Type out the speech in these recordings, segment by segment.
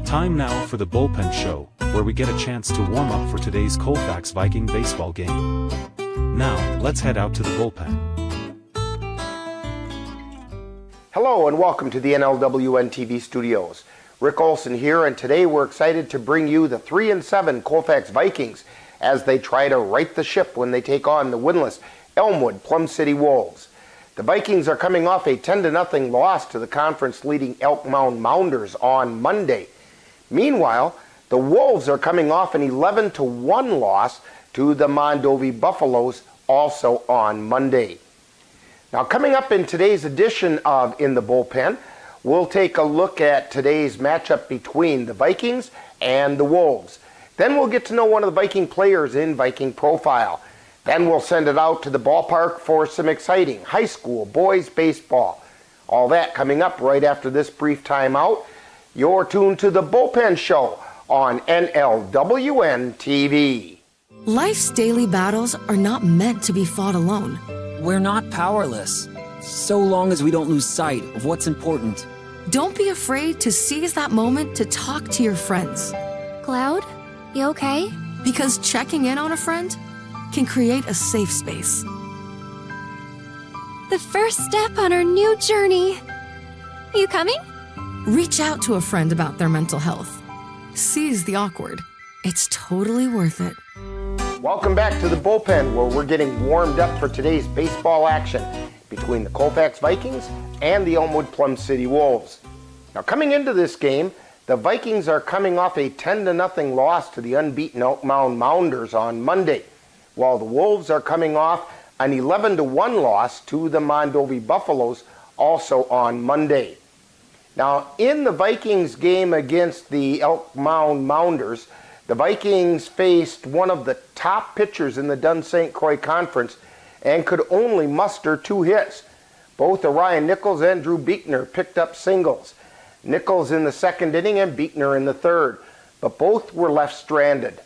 Time now for the Bullpen Show, where we get a chance to warm up for today's Colfax Viking baseball game. Now, let's head out to the bullpen. Hello and welcome to the NLWN-TV studios. Rick Olson here, and today we're excited to bring you the 3-7 Colfax Vikings as they try to right the ship when they take on the winless Elmwood Plum City Wolves. The Vikings are coming off a 10-0 loss to the conference-leading Elk Mound Mounders on Monday. Meanwhile, the Wolves are coming off an 11-1 loss to the Mondovi Buffaloes also on Monday. Now, coming up in today's edition of In the Bullpen, we'll take a look at today's matchup between the Vikings and the Wolves. Then we'll get to know one of the Viking players in Viking Profile. Then we'll send it out to the ballpark for some exciting high school boys baseball. All that coming up right after this brief timeout. You're tuned to the Bullpen Show on NLWN-TV. Life's daily battles are not meant to be fought alone. We're not powerless, so long as we don't lose sight of what's important. Don't be afraid to seize that moment to talk to your friends. Cloud, you okay? Because checking in on a friend can create a safe space. The first step on our new journey. You coming? Reach out to a friend about their mental health. Seize the awkward. It's totally worth it. Welcome back to the Bullpen, where we're getting warmed up for today's baseball action between the Colfax Vikings and the Elmwood Plum City Wolves. Now, coming into this game, the Vikings are coming off a 10-0 loss to the unbeaten Elk Mound Mounders on Monday, while the Wolves are coming off an 11-1 loss to the Mondovi Buffaloes also on Monday. Now, in the Vikings game against the Elk Mound Mounders, the Vikings faced one of the top pitchers in the Dunn St. Croix Conference and could only muster 2 hits. Both Orion Nichols and Drew Beekner picked up singles. Nichols in the second inning and Beekner in the third, but both were left stranded.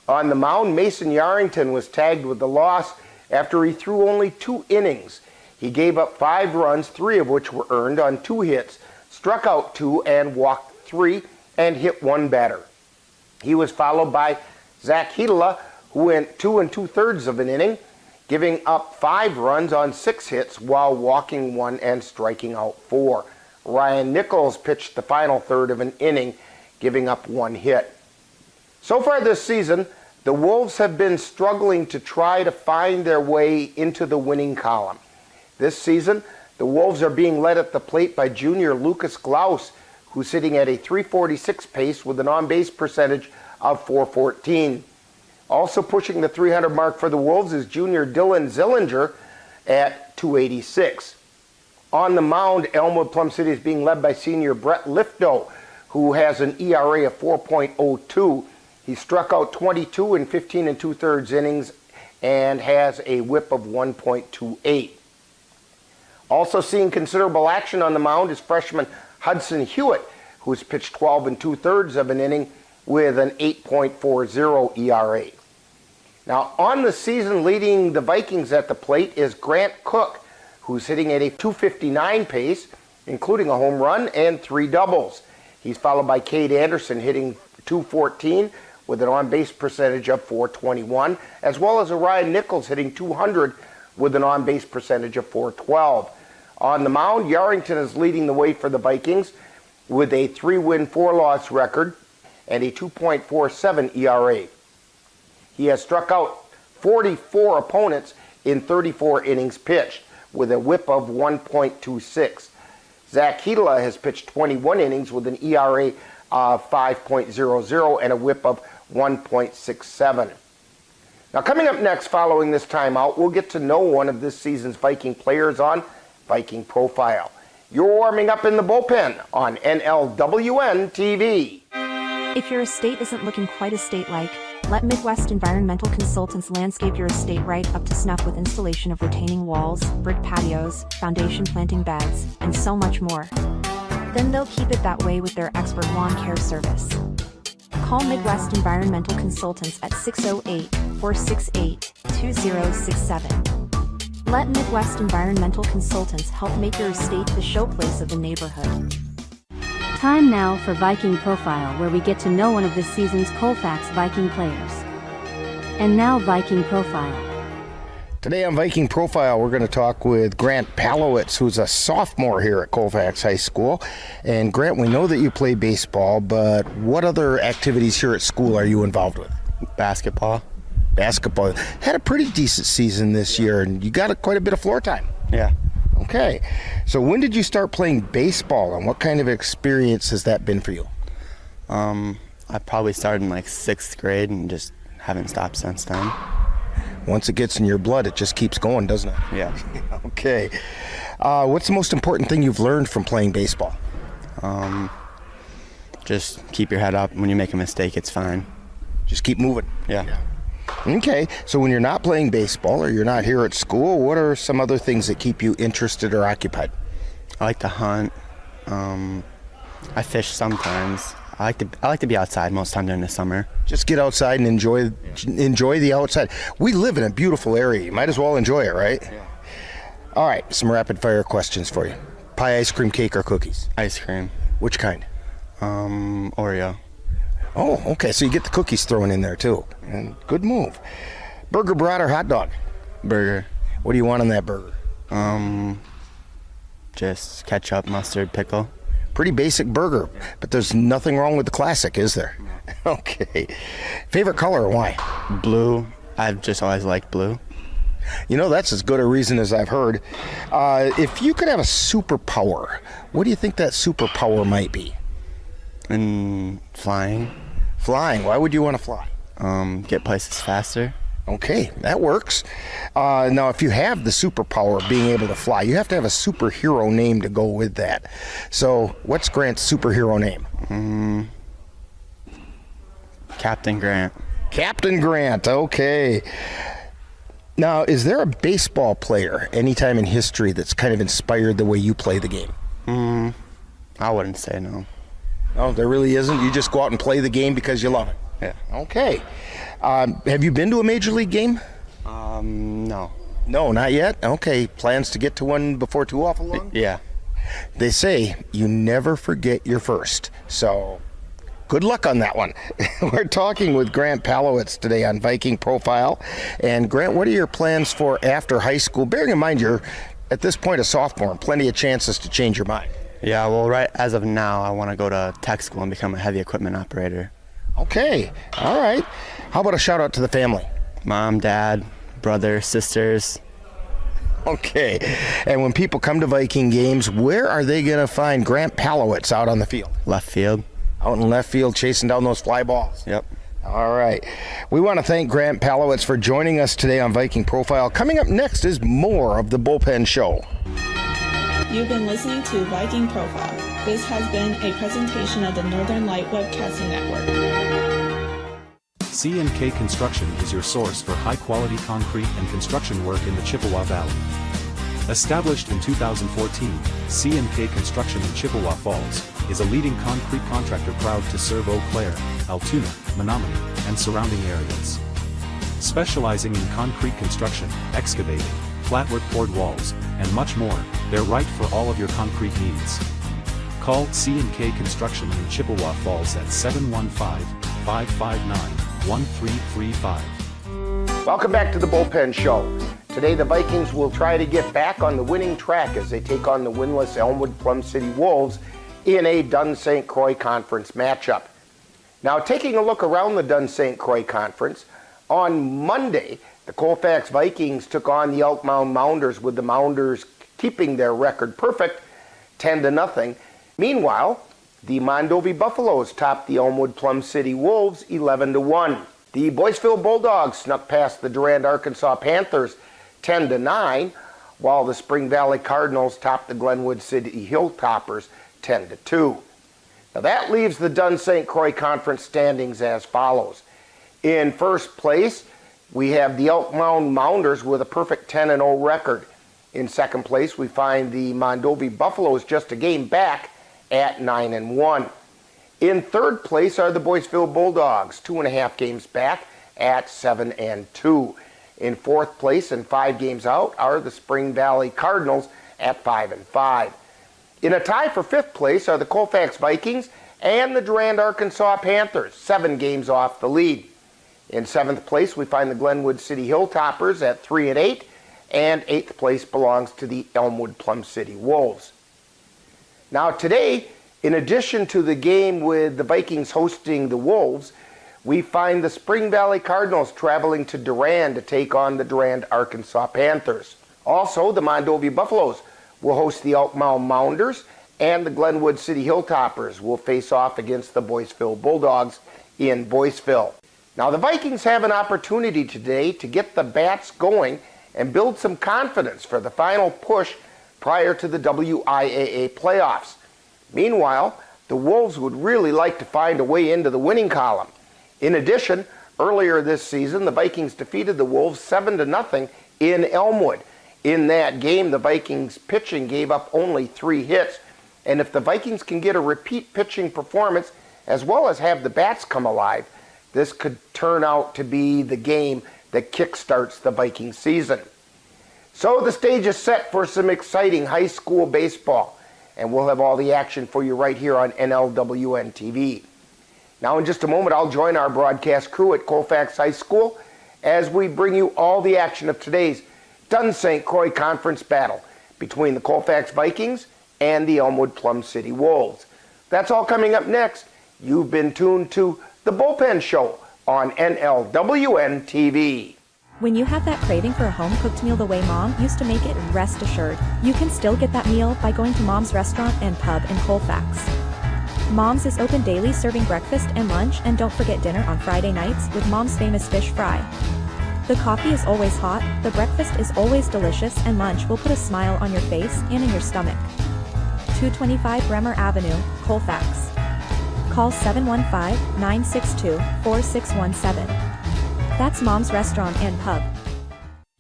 On the mound, Mason Yarrington was tagged with the loss after he threw only 2 innings. He gave up 5 runs, 3 of which were earned on 2 hits, struck out 2 and walked 3, and hit 1 batter. He was followed by Zach Hedela, who went 2 2/3 of an inning, giving up 5 runs on 6 hits while walking 1 and striking out 4. Ryan Nichols pitched the final third of an inning, giving up 1 hit. So far this season, the Wolves have been struggling to try to find their way into the winning column. This season, the Wolves are being led at the plate by junior Lucas Glaus, who's sitting at a .346 pace with an on-base percentage of .414. Also pushing the 300 mark for the Wolves is junior Dylan Zillinger at .286. On the mound, Elmwood Plum City is being led by senior Brett Lifto, who has an ERA of 4.02. He struck out 22 in 15 2/3 innings and has a whip of 1.28. Also seeing considerable action on the mound is freshman Hudson Hewitt, who's pitched 12 2/3 of an inning with an 8.40 ERA. Now, on the season leading the Vikings at the plate is Grant Cook, who's hitting at a .259 pace, including a home run and 3 doubles. He's followed by Cade Anderson hitting .214 with an on-base percentage of .421, as well as Orion Nichols hitting .200 with an on-base percentage of .412. On the mound, Yarrington is leading the way for the Vikings with a 3-win, 4-loss record and a 2.47 ERA. He has struck out 44 opponents in 34 innings pitched with a whip of 1.26. Zach Hedela has pitched 21 innings with an ERA of 5.00 and a whip of 1.67. Now, coming up next following this timeout, we'll get to know one of this season's Viking players on Viking Profile. You're warming up in the bullpen on NLWN-TV. If your estate isn't looking quite estate-like, let Midwest Environmental Consultants landscape your estate right up to snuff with installation of retaining walls, brick patios, foundation planting beds, and so much more. Then they'll keep it that way with their expert lawn care service. Call Midwest Environmental Consultants at 608-468-2067. Let Midwest Environmental Consultants help make your estate the showplace of the neighborhood. Time now for Viking Profile, where we get to know one of this season's Colfax Viking players. And now Viking Profile. Today on Viking Profile, we're going to talk with Grant Palowitz, who's a sophomore here at Colfax High School. And Grant, we know that you play baseball, but what other activities here at school are you involved with? Basketball. Basketball. Had a pretty decent season this year, and you got quite a bit of floor time. Yeah. Okay. So when did you start playing baseball, and what kind of experience has that been for you? I probably started in like 6th grade and just haven't stopped since then. Once it gets in your blood, it just keeps going, doesn't it? Yeah. Okay. What's the most important thing you've learned from playing baseball? Just keep your head up. When you make a mistake, it's fine. Just keep moving. Yeah. Okay. So when you're not playing baseball or you're not here at school, what are some other things that keep you interested or occupied? I like to hunt. I fish sometimes. I like to be outside most time during the summer. Just get outside and enjoy the outside. We live in a beautiful area. You might as well enjoy it, right? Yeah. All right, some rapid fire questions for you. Pie, ice cream, cake, or cookies? Ice cream. Which kind? Oreo. Oh, okay, so you get the cookies thrown in there too. And good move. Burger, brat, or hot dog? Burger. What do you want on that burger? Just ketchup, mustard, pickle. Pretty basic burger, but there's nothing wrong with the classic, is there? Okay. Favorite color and why? Blue. I've just always liked blue. You know, that's as good a reason as I've heard. If you could have a superpower, what do you think that superpower might be? And flying. Flying. Why would you want to fly? Get places faster. Okay, that works. Now, if you have the superpower of being able to fly, you have to have a superhero name to go with that. So, what's Grant's superhero name? Captain Grant. Captain Grant, okay. Now, is there a baseball player anytime in history that's kind of inspired the way you play the game? I wouldn't say no. No, there really isn't? You just go out and play the game because you love it? Yeah. Okay. Have you been to a major league game? No. No, not yet? Okay. Plans to get to one before too awful long? Yeah. They say you never forget your first. So, good luck on that one. We're talking with Grant Palowitz today on Viking Profile. And Grant, what are your plans for after high school? Bearing in mind you're, at this point, a sophomore and plenty of chances to change your mind. Yeah, well, right as of now, I want to go to tech school and become a heavy equipment operator. Okay. All right. How about a shout out to the family? Mom, dad, brother, sisters. Okay. And when people come to Viking games, where are they going to find Grant Palowitz out on the field? Left field. Out in left field, chasing down those fly balls. Yep. All right. We want to thank Grant Palowitz for joining us today on Viking Profile. Coming up next is more of the Bullpen Show. You've been listening to Viking Profile. This has been a presentation of the Northern Light Webcasting Network. C&K Construction is your source for high-quality concrete and construction work in the Chippewa Valley. Established in 2014, C&K Construction in Chippewa Falls is a leading concrete contractor proud to serve Eau Claire, Altoona, Menominee, and surrounding areas. Specializing in concrete construction, excavating, flatwork poured walls, and much more, they're right for all of your concrete needs. Call C&K Construction in Chippewa Falls at 715-559-1335. Welcome back to the Bullpen Show. Today the Vikings will try to get back on the winning track as they take on the winless Elmwood Plum City Wolves in a Dunn-St. Croix Conference matchup. Now, taking a look around the Dunn-St. Croix Conference, on Monday, the Colfax Vikings took on the Elk Mound Mounders, with the Mounders keeping their record perfect, 10-0. Meanwhile, the Mondovi Buffaloes topped the Elmwood Plum City Wolves 11-1. The Boyceville Bulldogs snuck past the Durand, Arkansas Panthers 10-9, while the Spring Valley Cardinals topped the Glenwood City Hilltoppers 10-2. Now that leaves the Dunn-St. Croix Conference standings as follows. In first place, we have the Elk Mound Mounders with a perfect 10-0 record. In second place, we find the Mondovi Buffaloes just a game back at 9-1. In third place are the Boyceville Bulldogs, 2.5 games back at 7-2. In fourth place and 5 games out are the Spring Valley Cardinals at 5-5. In a tie for 5th place are the Colfax Vikings and the Durand, Arkansas Panthers, 7 games off the lead. In 7th place, we find the Glenwood City Hilltoppers at 3-8, and 8th place belongs to the Elmwood Plum City Wolves. Now today, in addition to the game with the Vikings hosting the Wolves, we find the Spring Valley Cardinals traveling to Durand to take on the Durand, Arkansas Panthers. Also, the Mondovi Buffaloes will host the Altmau Mounders, and the Glenwood City Hilltoppers will face off against the Boyceville Bulldogs in Boyceville. Now the Vikings have an opportunity today to get the bats going and build some confidence for the final push prior to the WIAA playoffs. Meanwhile, the Wolves would really like to find a way into the winning column. In addition, earlier this season, the Vikings defeated the Wolves 7-0 in Elmwood. In that game, the Vikings pitching gave up only 3 hits, and if the Vikings can get a repeat pitching performance as well as have the bats come alive, this could turn out to be the game that kickstarts the Viking season. So the stage is set for some exciting high school baseball, and we'll have all the action for you right here on NLWN-TV. Now in just a moment, I'll join our broadcast crew at Colfax High School as we bring you all the action of today's Dunn St. Croix Conference battle between the Colfax Vikings and the Elmwood Plum City Wolves. That's all coming up next. You've been tuned to The Bullpen Show on NLWN-TV. When you have that craving for a home-cooked meal the way Mom used to make it, rest assured, you can still get that meal by going to Mom's Restaurant and Pub in Colfax. Mom's is open daily, serving breakfast and lunch, and don't forget dinner on Friday nights with Mom's famous fish fry. The coffee is always hot, the breakfast is always delicious, and lunch will put a smile on your face and in your stomach. 225 Bremer Avenue, Colfax. Call 715-962-4617. That's Mom's Restaurant and Pub.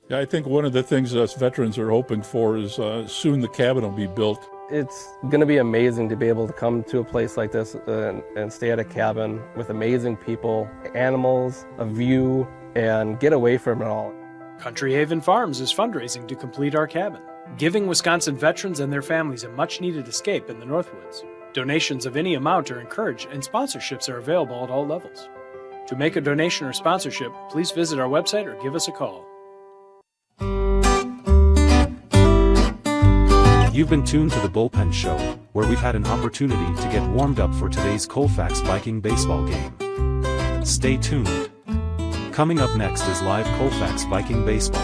Yeah, I think one of the things us veterans are hoping for is soon the cabin will be built. It's going to be amazing to be able to come to a place like this and stay at a cabin with amazing people, animals, a view, and get away from it all. Country Haven Farms is fundraising to complete our cabin, giving Wisconsin veterans and their families a much-needed escape in the Northwoods. Donations of any amount are encouraged, and sponsorships are available at all levels. To make a donation or sponsorship, please visit our website or give us a call. You've been tuned to The Bullpen Show, where we've had an opportunity to get warmed up for today's Colfax Viking baseball game. Stay tuned. Coming up next is live Colfax Viking baseball.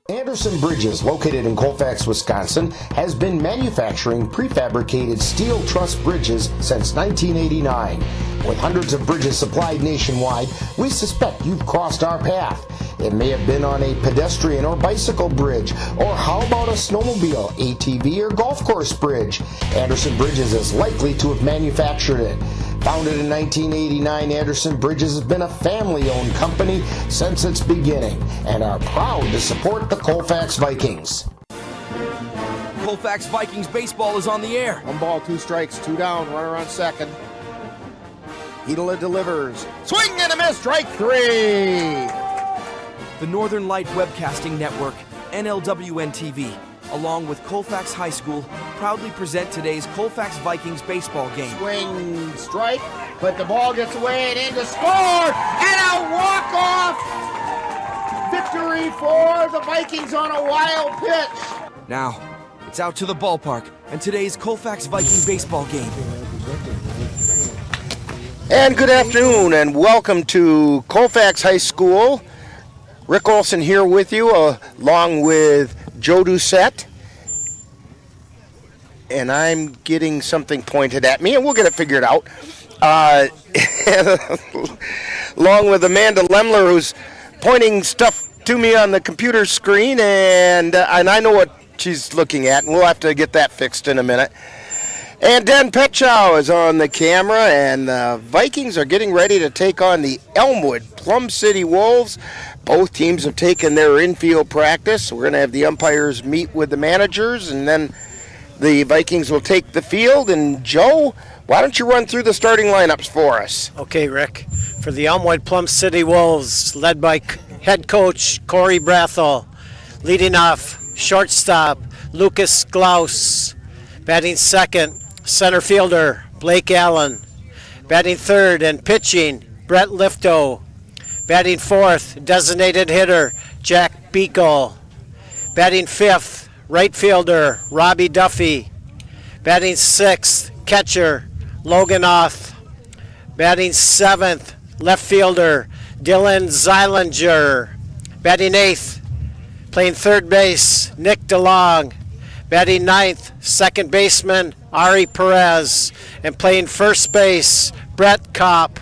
Anderson Bridges, located in Colfax, Wisconsin, has been manufacturing prefabricated steel truss bridges since 1989. With hundreds of bridges supplied nationwide, we suspect you've crossed our path. It may have been on a pedestrian or bicycle bridge, or how about a snowmobile, ATV, or golf course bridge? Anderson Bridges is likely to have manufactured it. Founded in 1989, Anderson Bridges has been a family-owned company since its beginning and are proud to support the Colfax Vikings. Colfax Vikings baseball is on the air. 1 ball, 2 strikes, 2 down, runner on second. Hidala delivers. Swing and a miss, strike 3. The Northern Light Webcasting Network, NLWN-TV, along with Colfax High School, proudly present today's Colfax Vikings baseball game. Swing, strike, but the ball gets away and in to score, and a walk-off victory for the Vikings on a wild pitch. Now, it's out to the ballpark and today's Colfax Viking baseball game. And good afternoon and welcome to Colfax High School. Rick Olson here with you, along with Joe Doucette. And I'm getting something pointed at me, and we'll get it figured out. Along with Amanda Lemler, who's pointing stuff to me on the computer screen, and I know what she's looking at, and we'll have to get that fixed in a minute. And Dan Petchow is on the camera, and the Vikings are getting ready to take on the Elmwood Plum City Wolves. Both teams have taken their infield practice. We're going to have the umpires meet with the managers, and then the Vikings will take the field. And Joe, why don't you run through the starting lineups for us? Okay, Rick. For the Elmwood Plum City Wolves, led by head coach Corey Brathel. Leading off, shortstop, Lucas Glaus. Batting second, center fielder, Blake Allen. Batting third and pitching, Brett Lifto. Batting fourth, designated hitter, Jack Beagle. Batting fifth, right fielder, Robbie Duffy. Batting sixth, catcher, Logan Oth. Batting seventh, left fielder, Dylan Zeilinger. Batting eighth, playing third base, Nick DeLong. Batting ninth, second baseman, Ari Perez. And playing first base, Brett Kopp.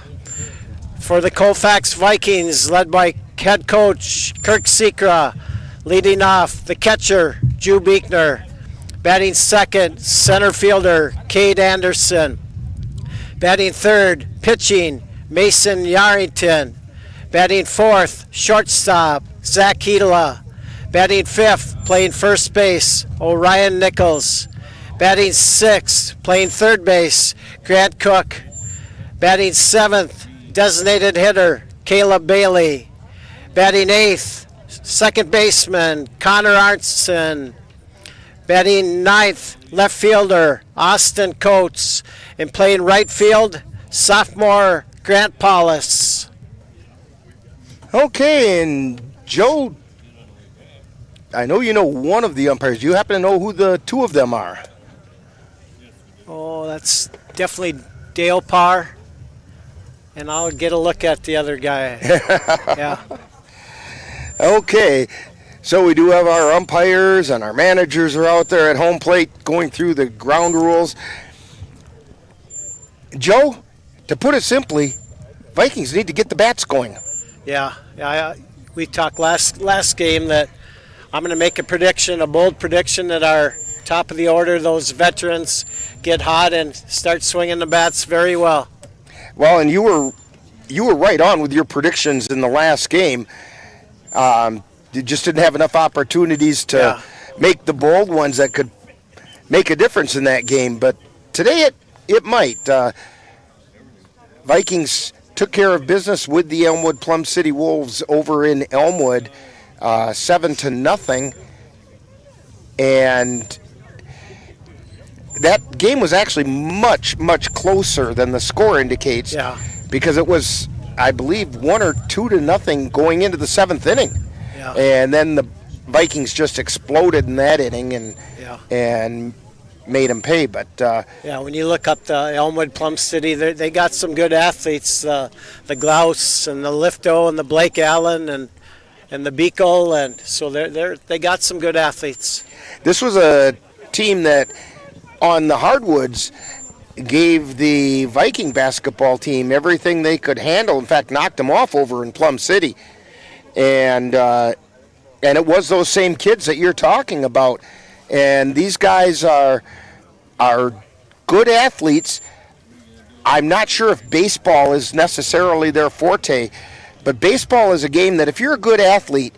For the Colfax Vikings, led by head coach Kirk Sikra. Leading off, the catcher, Drew Beekner. Batting second, center fielder, Cade Anderson. Batting third, pitching, Mason Yarrington. Batting fourth, shortstop, Zach Hedela. Batting fifth, playing first base, Orion Nichols. Batting sixth, playing third base, Grant Cook. Batting seventh, designated hitter, Caleb Bailey. Batting eighth, second baseman, Connor Arnson. Batting ninth, left fielder, Austin Coates. And playing right field, sophomore, Grant Paulus. Okay, and Joe, I know you know one of the umpires. Do you happen to know who the two of them are? Oh, that's definitely Dale Parr. And I'll get a look at the other guy. Yeah. Okay, so we do have our umpires and our managers are out there at home plate going through the ground rules. Joe, to put it simply, Vikings need to get the bats going. Yeah. We talked last game that I'm going to make a prediction, a bold prediction, that our top of the order, those veterans, get hot and start swinging the bats very well. Well, and you were right on with your predictions in the last game. You just didn't have enough opportunities to make the bold ones that could make a difference in that game. But today it might. Vikings took care of business with the Elmwood Plum City Wolves over in Elmwood, 7-0. And that game was actually much, much closer than the score indicates. Yeah. Because it was, I believe, 1 or 2-0 going into the seventh inning. Yeah. And then the Vikings just exploded in that inning and made them pay. But when you look up the Elmwood Plum City, they got some good athletes. The Glaus and the Lifto and the Blake Allen and the Beagle, and so they got some good athletes. This was a team that on the hardwoods gave the Viking basketball team everything they could handle. In fact, knocked them off over in Plum City. And it was those same kids that you're talking about. And these guys are good athletes. I'm not sure if baseball is necessarily their forte, but baseball is a game that if you're a good athlete,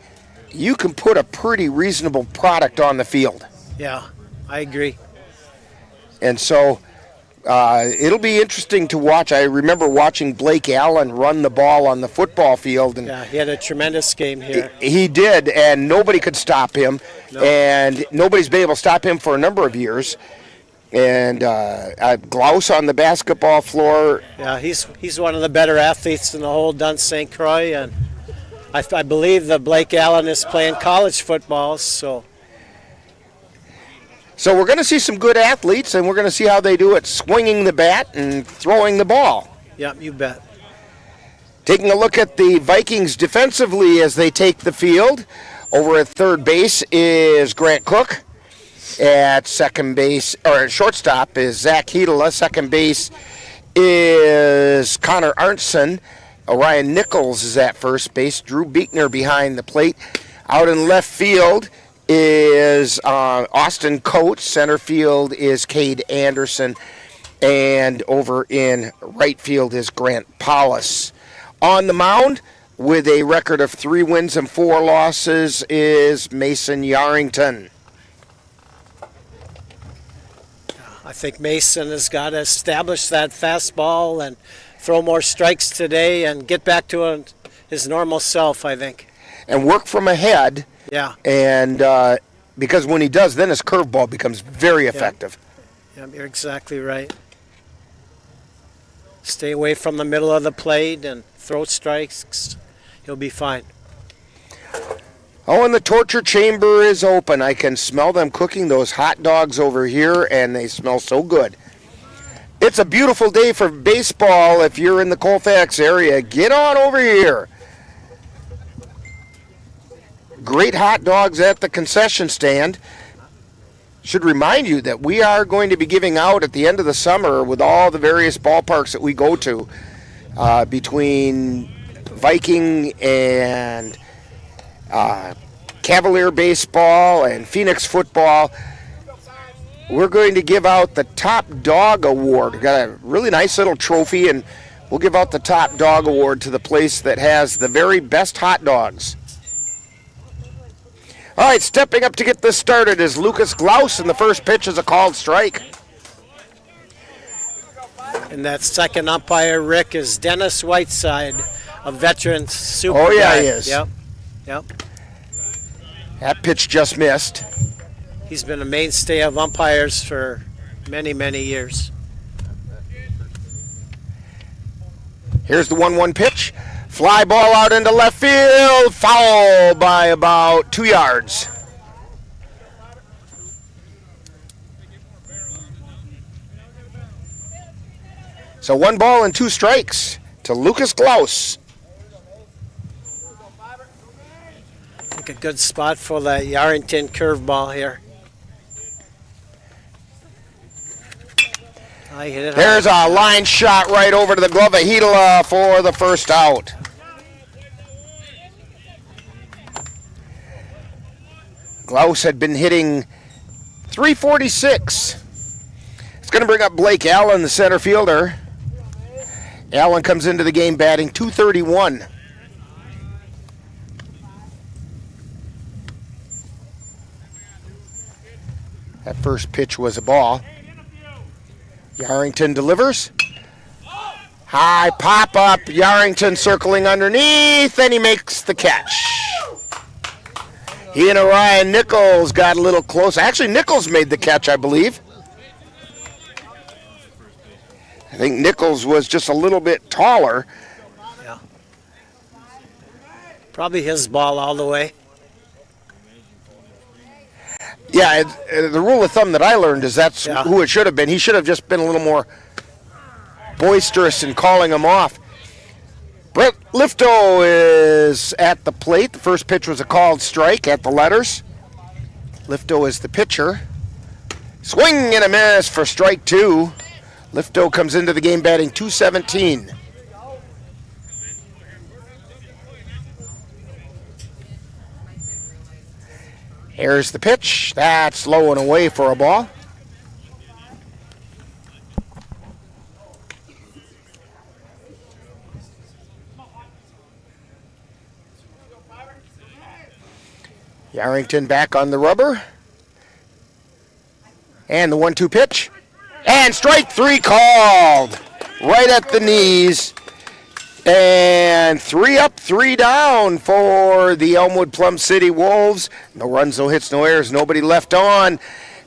you can put a pretty reasonable product on the field. Yeah, I agree. And so it'll be interesting to watch. I remember watching Blake Allen run the ball on the football field. And he had a tremendous game here. He did, and nobody could stop him. No. And nobody's been able to stop him for a number of years. And Glaus on the basketball floor. Yeah, he's one of the better athletes in the whole Dunn St. Croix. And I believe that Blake Allen is playing college football, So we're going to see some good athletes, and we're going to see how they do at swinging the bat and throwing the ball. Yep, you bet. Taking a look at the Vikings defensively as they take the field. Over at third base is Grant Cook. At second base, or shortstop, is Zach Hedela. Second base is Connor Arnson. Orion Nichols is at first base. Drew Beekner behind the plate. Out in left field is Austin Coates. Center field is Cade Anderson. And over in right field is Grant Paulus. On the mound, with a record of 3 wins and 4 losses, is Mason Yarrington. I think Mason has got to establish that fastball and throw more strikes today and get back to his normal self, I think. and work from ahead. Yeah. And because when he does, then his curveball becomes very effective. Yeah, you're exactly right. Stay away from the middle of the plate and throw strikes. He'll be fine. Oh, and the torture chamber is open. I can smell them cooking those hot dogs over here, and they smell so good. It's a beautiful day for baseball. If you're in the Colfax area, get on over here. Great hot dogs at the concession stand. Should remind you that we are going to be giving out at the end of the summer with all the various ballparks that we go to between Viking and Cavalier baseball and Phoenix football. We're going to give out the Top Dog Award. We've got a really nice little trophy, and we'll give out the Top Dog Award to the place that has the very best hot dogs. All right, stepping up to get this started is Lucas Glaus, and the first pitch is a called strike. And that second umpire, Rick, is Dennis Whiteside, a veteran super Oh, yeah, guy. he is. Yep. That pitch just missed. He's been a mainstay of umpires for many, many years. Here's the 1-1 pitch. Fly ball out into left field. Foul by about 2 yards. So 1 ball and 2 strikes to Lucas Glaus. I think a good spot for the Yarrington curveball here. I hit it There's hard. a line shot right over to the glove of Hedela for the first out. Glaus had been hitting .346. It's going to bring up Blake Allen, the center fielder. Allen comes into the game batting .231. That first pitch was a ball. Yarrington delivers. High pop up. Yarrington circling underneath, and he makes the catch. He and Orion Nichols got a little close. Actually, Nichols made the catch, I believe. I think Nichols was just a little bit taller. Yeah. Probably his ball all the way. Yeah, the rule of thumb that I learned is that's who it should have been. He should have just been a little more boisterous in calling him off. Brett Lifto is at the plate. The first pitch was a called strike at the letters. Lifto is the pitcher. Swing and a miss for strike 2. Lifto comes into the game batting .217. Here's the pitch. That's low and away for a ball. Yarrington back on the rubber. And the 1-2 pitch. And strike 3 called. Right at the knees. And 3 up, 3 down for the Elmwood Plum City Wolves. No runs, no hits, no errors, nobody left on.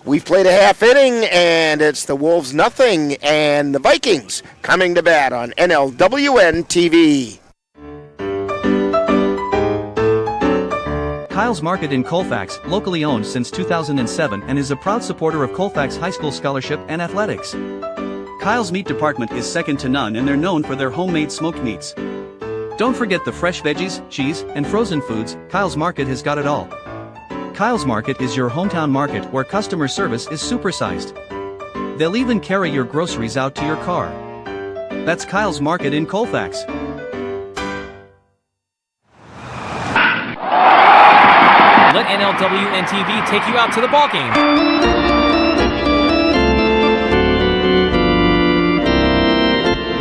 We've played a half inning, and it's the Wolves nothing, and the Vikings coming to bat on NLWN-TV. Kyle's Market in Colfax, locally owned since 2007 and is a proud supporter of Colfax High School Scholarship and Athletics. Kyle's Meat Department is second to none, and they're known for their homemade smoked meats. Don't forget the fresh veggies, cheese, and frozen foods. Kyle's Market has got it all. Kyle's Market is your hometown market where customer service is supersized. They'll even carry your groceries out to your car. That's Kyle's Market in Colfax. Let NLWN-TV take you out to the ballgame.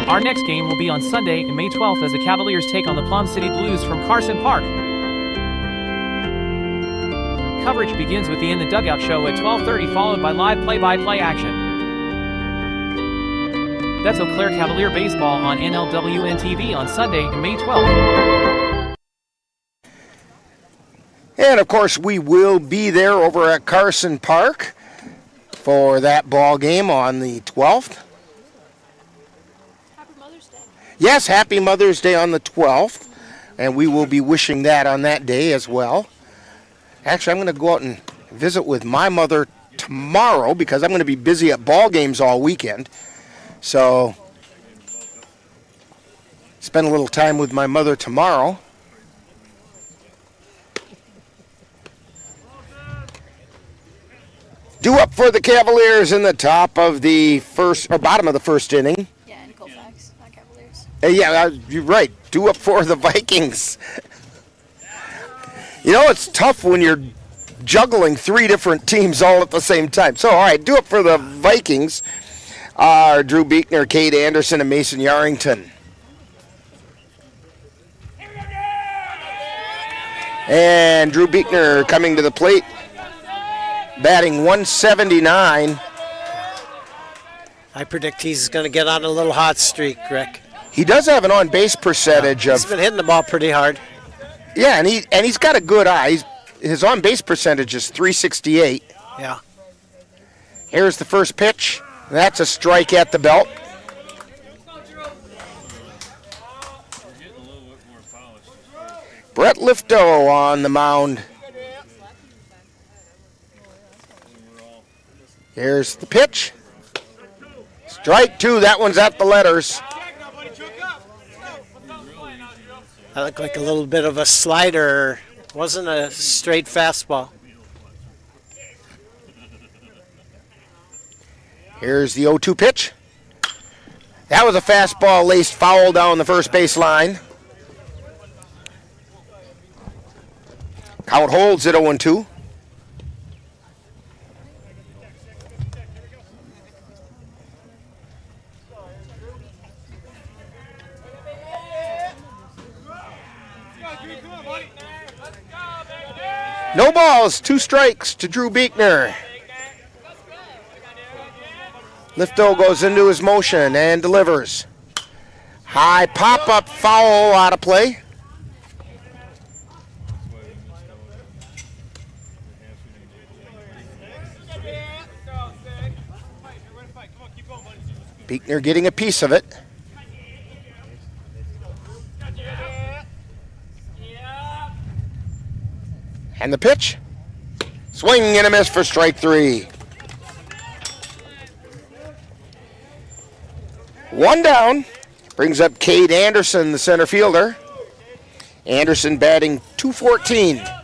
Our next game will be on Sunday, May 12th, as the Cavaliers take on the Plum City Blues from Carson Park. Coverage begins with the In the Dugout show at 12:30, followed by live play-by-play action. That's Eau Claire Cavalier Baseball on NLWN-TV on Sunday, May 12th. And of course, we will be there over at Carson Park for that ball game on the 12th. Happy Mother's Day. Yes, happy Mother's Day on the 12th. And we will be wishing that on that day as well. Actually, I'm going to go out and visit with my mother tomorrow because I'm going to be busy at ball games all weekend. So, spend a little time with my mother tomorrow. Due up for the Cavaliers in the top of the first, or bottom of the first inning. Yeah, and Colfax, not Cavaliers. Yeah, you're right. Due up for the Vikings. You know, it's tough when you're juggling 3 different teams all at the same time. So, all right, due up for the Vikings are Drew Buechner, Cade Anderson, and Mason Yarrington. And Drew Buechner coming to the plate, batting 179. I predict he's going to get on a little hot streak, Rick. He does have an on-base percentage He's been hitting the ball pretty hard. Yeah, and he's got a good eye. His on-base percentage is .368. Yeah. Here's the first pitch. That's a strike at the belt. Brett Lifto on the mound. Here's the pitch. Strike 2. That one's at the letters. That looked like a little bit of a slider. Wasn't a straight fastball. Here's the 0-2 pitch. That was a fastball laced foul down the first base line. Count holds at 0-2. No balls, 2 strikes to Drew Buechner. Lifto goes into his motion and delivers. High pop-up foul out of play. Buechner getting a piece of it. And the pitch. Swing and a miss for strike 3. 1 down. Brings up Cade Anderson, the center fielder. Anderson batting .214.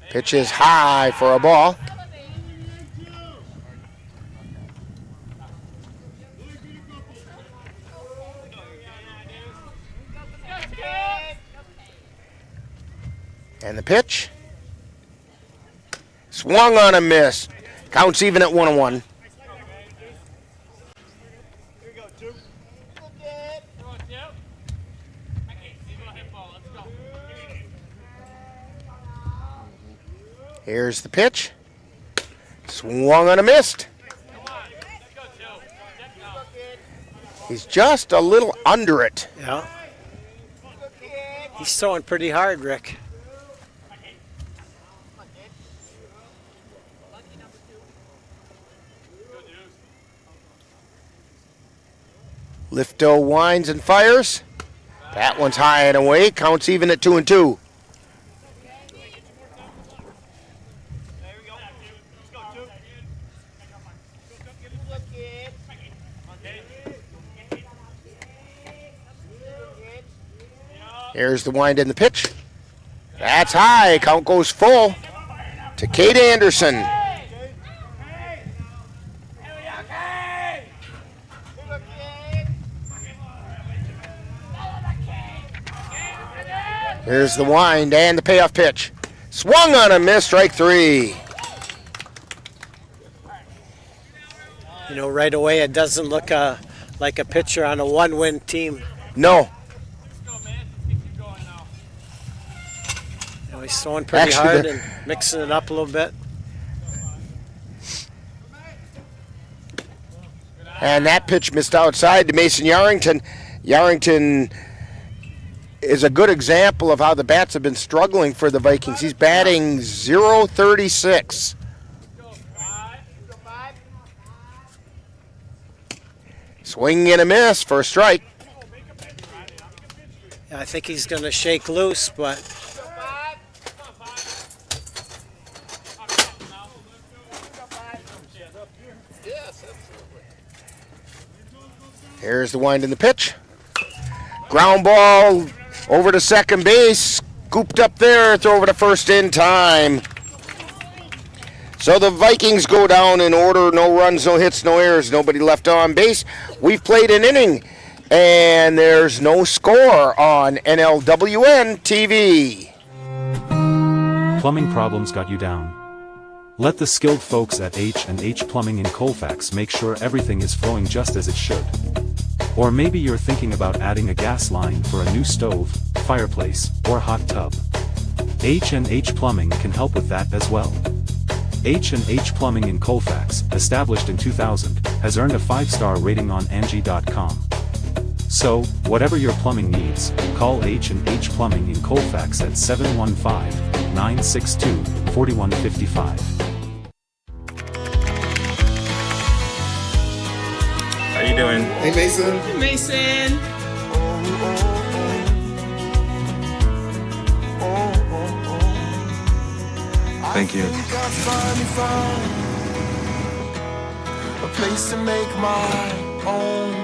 Pitch is high for a ball. And the pitch. Swung on a miss. Counts even at 1-1. Here's the pitch. Swung on a missed. He's just a little under it. Yeah. He's throwing pretty hard, Rick. Lifto winds and fires. That one's high and away. Counts even at 2-2. Here's the wind and the pitch. That's high. Count goes full to Cade Anderson. Here's the wind and the payoff pitch. Swung on a miss, strike 3. You know, right away it doesn't look like a pitcher on a 1-win team. No. You know, he's throwing pretty hard and mixing it up a little bit. And that pitch missed outside to Mason Yarrington. Yarrington is a good example of how the bats have been struggling for the Vikings. He's batting .036. Swing and a miss for a strike. I think he's going to shake loose, but here's the wind in the pitch. Ground ball over to second base. Scooped up there. Throw over to first in time. So the Vikings go down in order. No runs, no hits, no errors. Nobody left on base. We've played an inning. And there's no score on NLWN-TV. Plumbing problems got you down? Let the skilled folks at H&H Plumbing in Colfax make sure everything is flowing just as it should. Or maybe you're thinking about adding a gas line for a new stove, fireplace, or hot tub. H&H Plumbing can help with that as well. H&H Plumbing in Colfax, established in 2000, has earned a 5-star rating on Angie.com. So, whatever your plumbing needs, call H&H Plumbing in Colfax at 715-962-4155. How you doing? Hey, Mason. Hey, Mason. Thank you. A place to make my own.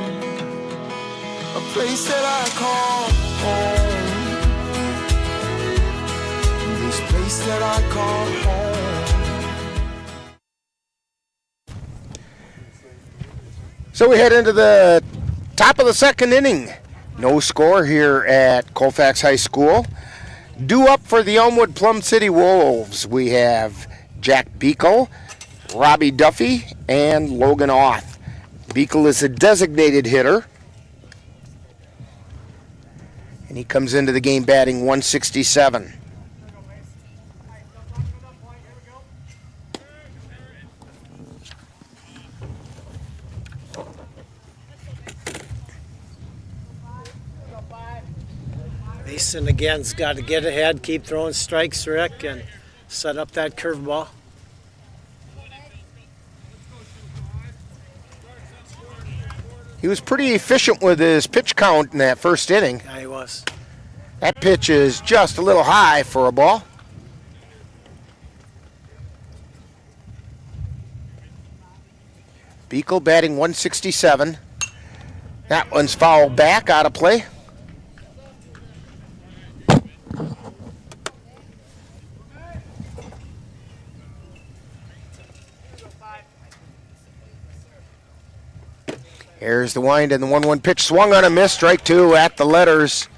A place that I call home. This place that I call home. So we head into the top of the second inning. No score here at Colfax High School. Due up for the Elmwood Plum City Wolves, we have Jack Beekle, Robbie Duffy, and Logan Oth. Beekle is a designated hitter. And he comes into the game batting .167. Mason again's got to get ahead, keep throwing strikes, Rick, and set up that curveball. He was pretty efficient with his pitch count in that first inning. Yeah, he was. That pitch is just a little high for a ball. Beekle batting .167. That one's fouled back, out of play. Here's the wind and the 1-1 pitch. Swung on a miss. Strike two at the letters.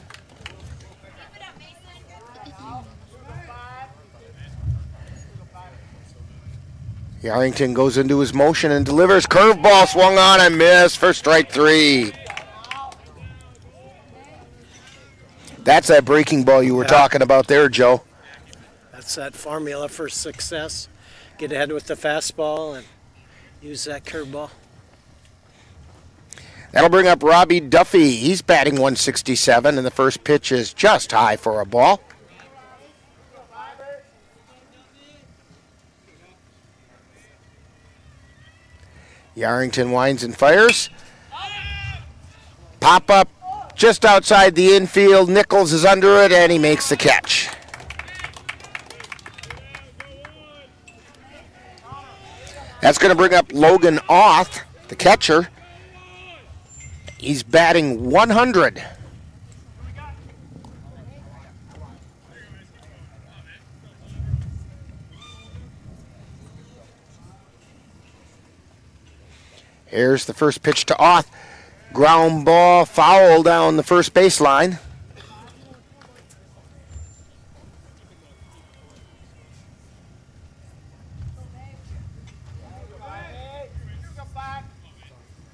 Yarrington goes into his motion and delivers. Curveball swung on and missed for strike three. That's that breaking ball you were talking about there, Joe. That's that formula for success. Get ahead with the fastball and use that curveball. That'll bring up Robbie Duffy. He's batting .167, and the first pitch is just high for a ball. Yarrington winds and fires. Pop up just outside the infield. Nichols is under it, and he makes the catch. That's going to bring up Logan Oth, the catcher. He's batting .100. Here's the first pitch to Oth. Ground ball, foul down the first baseline.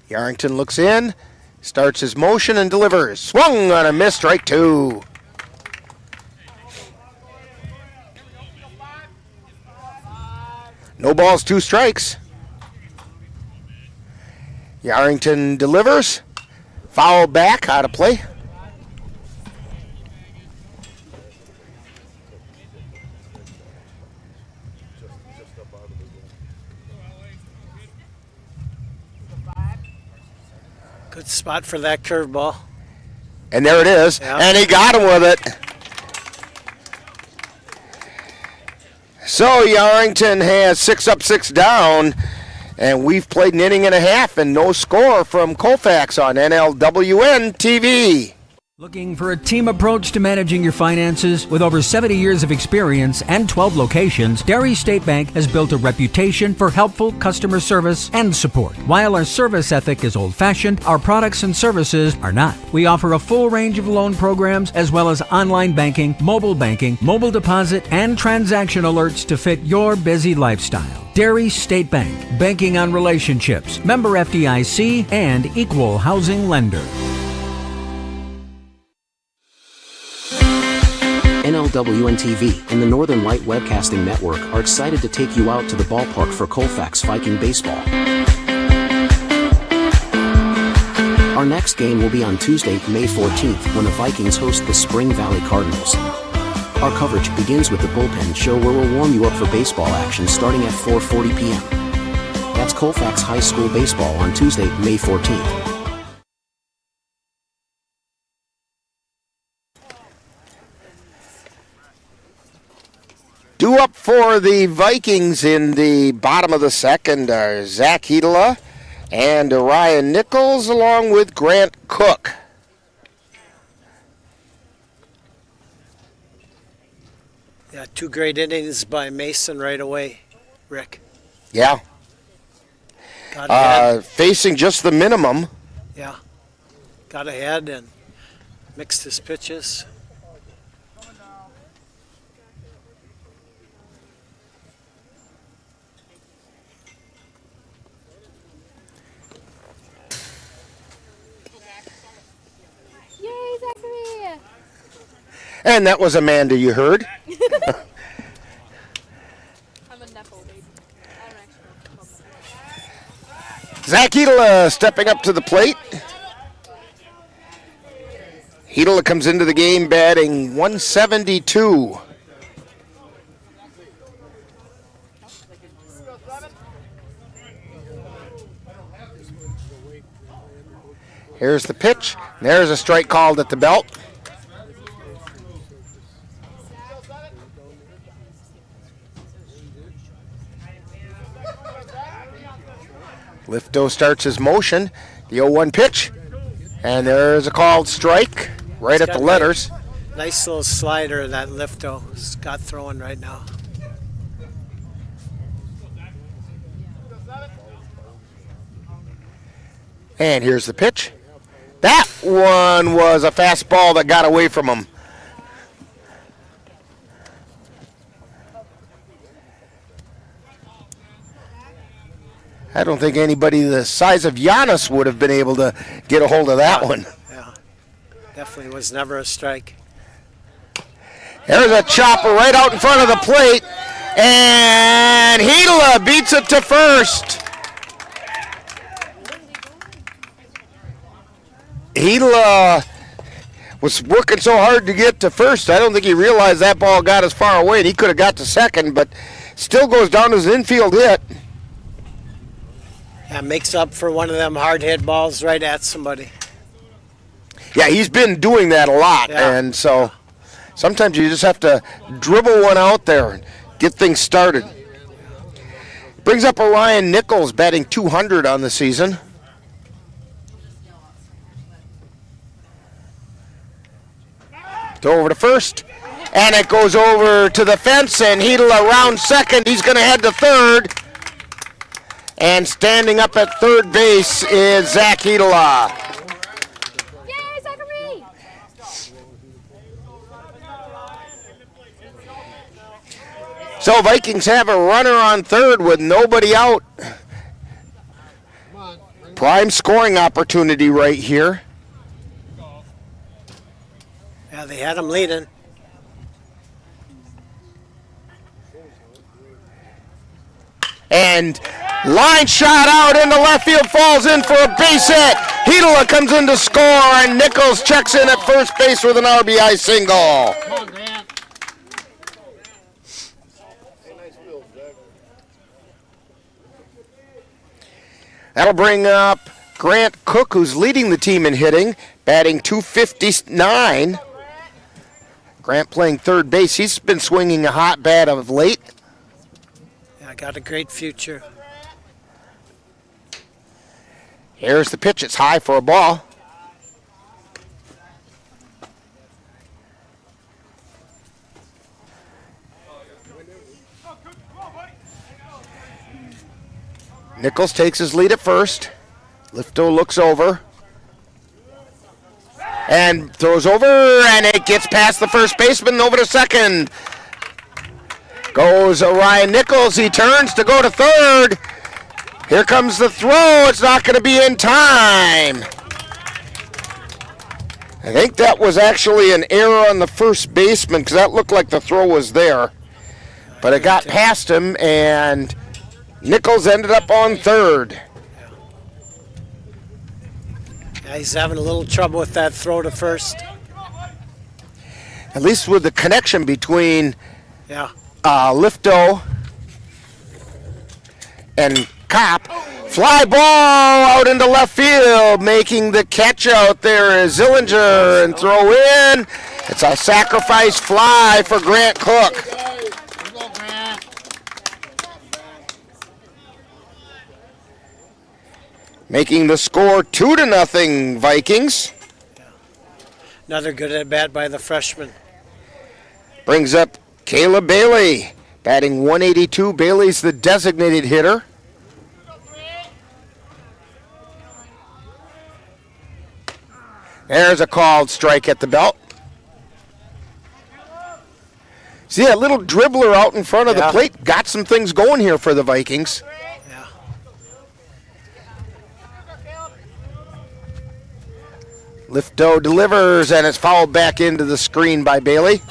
Yarrington looks in. Starts his motion and delivers. Swung on a miss, strike two. No balls, two strikes. Yarrington delivers. Foul back, out of play. Good spot for that curveball. And there it is. Yeah. And he got him with it. So Yarrington has 6 up, 6 down. And we've played an inning and a half and no score from Colfax on NLWN-TV. Looking for a team approach to managing your finances? With over 70 years of experience and 12 locations, Derry State Bank has built a reputation for helpful customer service and support. While our service ethic is old-fashioned, our products and services are not. We offer a full range of loan programs as well as online banking, mobile deposit, and transaction alerts to fit your busy lifestyle. Derry State Bank, banking on relationships, member FDIC, and equal housing lender. NLWN-TV and the Northern Light Webcasting Network are excited to take you out to the ballpark for Colfax Viking baseball. Our next game will be on Tuesday, May 14th, when the Vikings host the Spring Valley Cardinals. Our coverage begins with the bullpen show where we'll warm you up for baseball action starting at 4:40 p.m. That's Colfax High School baseball on Tuesday, May 14th. Due up for the Vikings in the bottom of the second are Zach Hedela and Ryan Nichols along with Grant Cook. Yeah, 2 great innings by Mason right away, Rick. Yeah. Facing just the minimum. Yeah. Got ahead and mixed his pitches. Yay, Zachary! And that was Amanda, you heard. I'm a Nepal baby. I don't actually know. Zach Hedela stepping up to the plate. Hedela comes into the game batting 172. Here's the pitch. There's a strike called at the belt. Lifto starts his motion. The 0-1 pitch. And there's a called strike right at the letters. Nice little slider that Lifto's got throwing right now. And here's the pitch. That one was a fastball that got away from him. I don't think anybody the size of Giannis would have been able to get a hold of that one. Yeah, definitely was never a strike. There's a chopper right out in front of the plate. And Hedela beats it to first. Hedela was working so hard to get to first. I don't think he realized that ball got as far away, and he could have got to second, but still goes down as an infield hit. Yeah, makes up for one of them hard hit balls right at somebody. Yeah, he's been doing that a lot, and so sometimes you just have to dribble one out there and get things started. Brings up Ryan Nichols, batting 200 on the season. Throw over to first, and it goes over to the fence, and Hedela around second. He's going to head to third. And standing up at third base is Zach Hedela. Yay, Zachary! So Vikings have a runner on third with nobody out. Prime scoring opportunity right here. Yeah, they had him leading. And Line shot out into left field, falls in for a base hit. Hedela comes in to score, and Nichols checks in at first base with an RBI single. That'll bring up Grant Cook, who's leading the team in hitting, batting .259. Grant playing third base. He's been swinging a hot bat of late. Yeah, got a great future. Here's the pitch. It's high for a ball. Nichols takes his lead at first. Lifto looks over and throws over, and it gets past the first baseman over to second. Goes Ryan Nichols. He turns to go to third. Here comes the throw. It's not going to be in time. I think that was actually an error on the first baseman because that looked like the throw was there. But it got past him, and Nichols ended up on third. Yeah, he's having a little trouble with that throw to first. At least with the connection between Lifto and Kopp. Fly ball out into left field, making the catch out there is Zillinger, and throw in. It's a sacrifice fly for Grant Cook. Making the score 2-0 Vikings. Another good at bat by the freshman. Brings up Caleb Bailey, batting .182. Bailey's the designated hitter. There's a called strike at the belt. See that little dribbler out in front of the plate? Got some things going here for the Vikings. Lifto delivers, and it's fouled back into the screen by Bailey.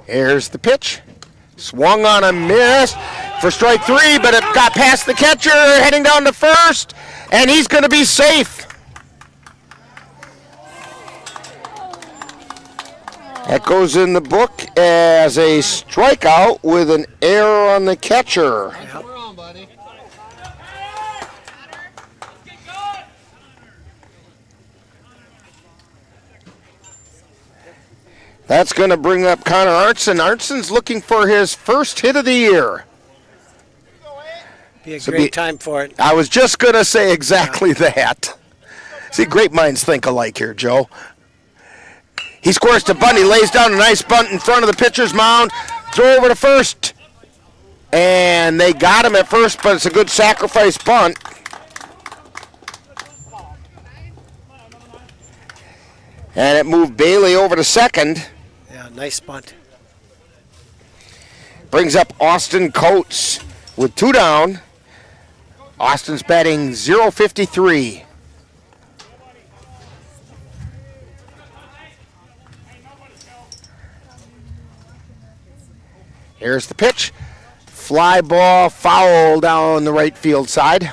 Here's the pitch. Swung on a miss for strike three, but it got past the catcher, heading down to first, and he's going to be safe. That goes in the book as a strikeout with an error on the catcher. That's going to bring up Connor Arntzen. Arntzen's looking for his first hit of the year. Be a great time for it. I was just going to say exactly that. See, great minds think alike here, Joe. He scores to bunt. He lays down a nice bunt in front of the pitcher's mound. Throw over to first. And they got him at first, but it's a good sacrifice bunt. And it moved Bailey over to second. Yeah, nice bunt. Brings up Austin Coates with two down. Austin's batting .053. Here's the pitch. Fly ball, foul down the right field side.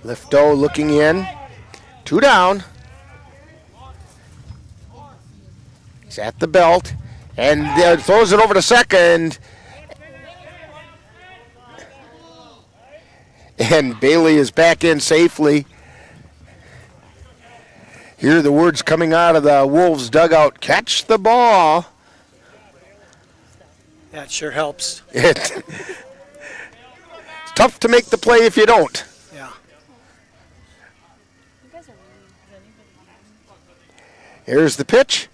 Lifto looking in. Two down. He's at the belt and throws it over to second. And Bailey is back in safely. Hear the words coming out of the Wolves dugout, catch the ball. That sure helps. It's tough to make the play if you don't. Yeah. Here's the pitch.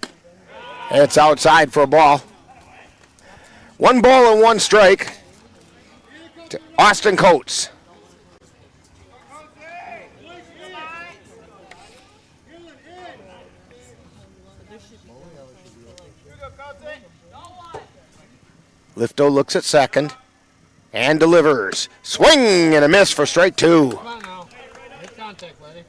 It's outside for a ball. 1 ball and 1 strike to Austin Coates. Lifto looks at second and delivers. Swing and a miss for strike 2. Come on now. Make contact, buddy.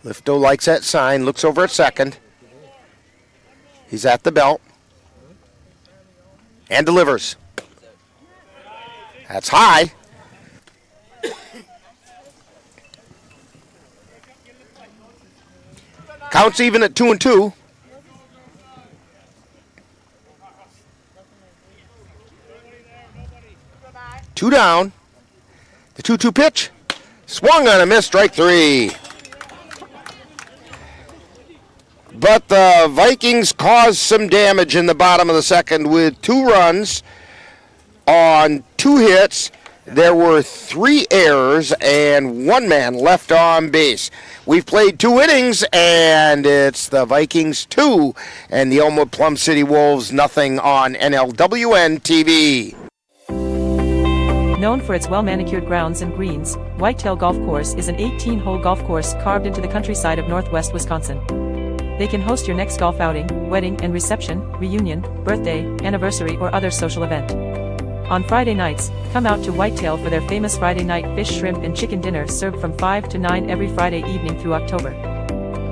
Lifto likes that sign, looks over at second. He's at the belt. And delivers. That's high. Counts even at 2-2. Two down. The 2-2 pitch. Swung on a miss, strike 3. But the Vikings caused some damage in the bottom of the second with 2 runs on 2 hits. There were 3 errors and 1 man left on base. We've played 2 innings, and it's the Vikings 2 and the Elmwood Plum City Wolves nothing on NLWN-TV. Known for its well-manicured grounds and greens, Whitetail Golf Course is an 18-hole golf course carved into the countryside of northwest Wisconsin. They can host your next golf outing, wedding and reception, reunion, birthday, anniversary, or other social event. On Friday nights, come out to Whitetail for their famous Friday night fish, shrimp, and chicken dinner served from 5 to 9 every Friday evening through October.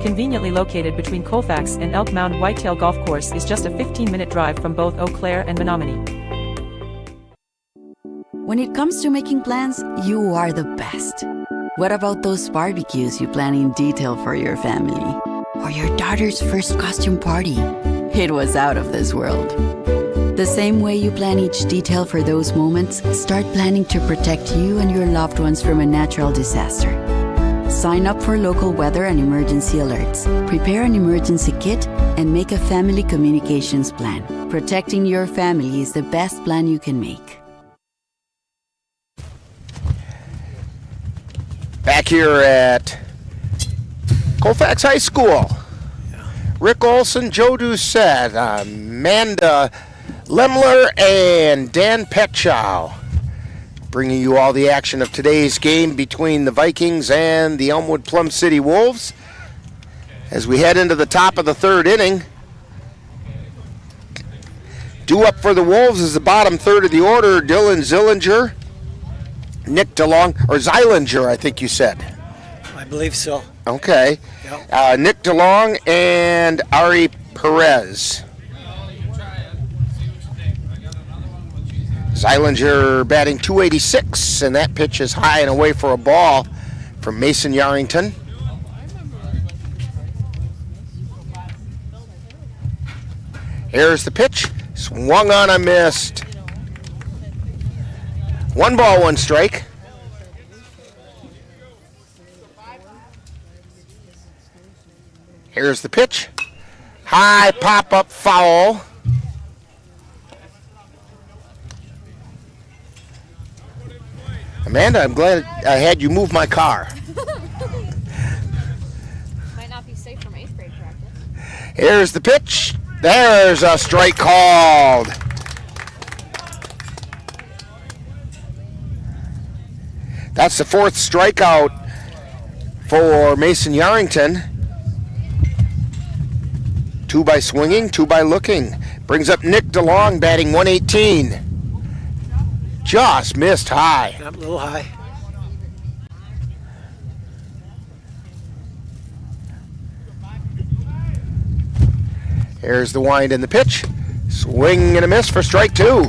Conveniently located between Colfax and Elk Mound, Whitetail Golf Course is just a 15-minute drive from both Eau Claire and Menominee. When it comes to making plans, you are the best. What about those barbecues you plan in detail for your family? Or your daughter's first costume party? It was out of this world. The same way you plan each detail for those moments, start planning to protect you and your loved ones from a natural disaster. Sign up for local weather and emergency alerts. Prepare an emergency kit and make a family communications plan. Protecting your family is the best plan you can make. Back here at Colfax High School. Rick Olson, Joe Doucette, Amanda Lemler, and Dan Petchow bringing you all the action of today's game between the Vikings and the Elmwood Plum City Wolves. As we head into the top of the 3rd inning, due up for the Wolves is the bottom third of the order, Dylan Zillinger, Nick DeLong, or Zeilinger, I think you said. I believe so. Okay. Yep. Nick DeLong and Ari Perez. Zeilinger batting .286, and that pitch is high and away for a ball from Mason Yarrington. Here's the pitch. Swung on a missed. 1 ball, 1 strike. Here's the pitch. High pop-up foul. Amanda, I'm glad I had you move my car. Might not be safe from 8th grade practice. Here's the pitch. There's a strike called. That's the 4th strikeout for Mason Yarrington. 2 by swinging, 2 by looking. Brings up Nick DeLong batting .118. Just missed high. A little high. Here's the wind and the pitch. Swing and a miss for strike 2.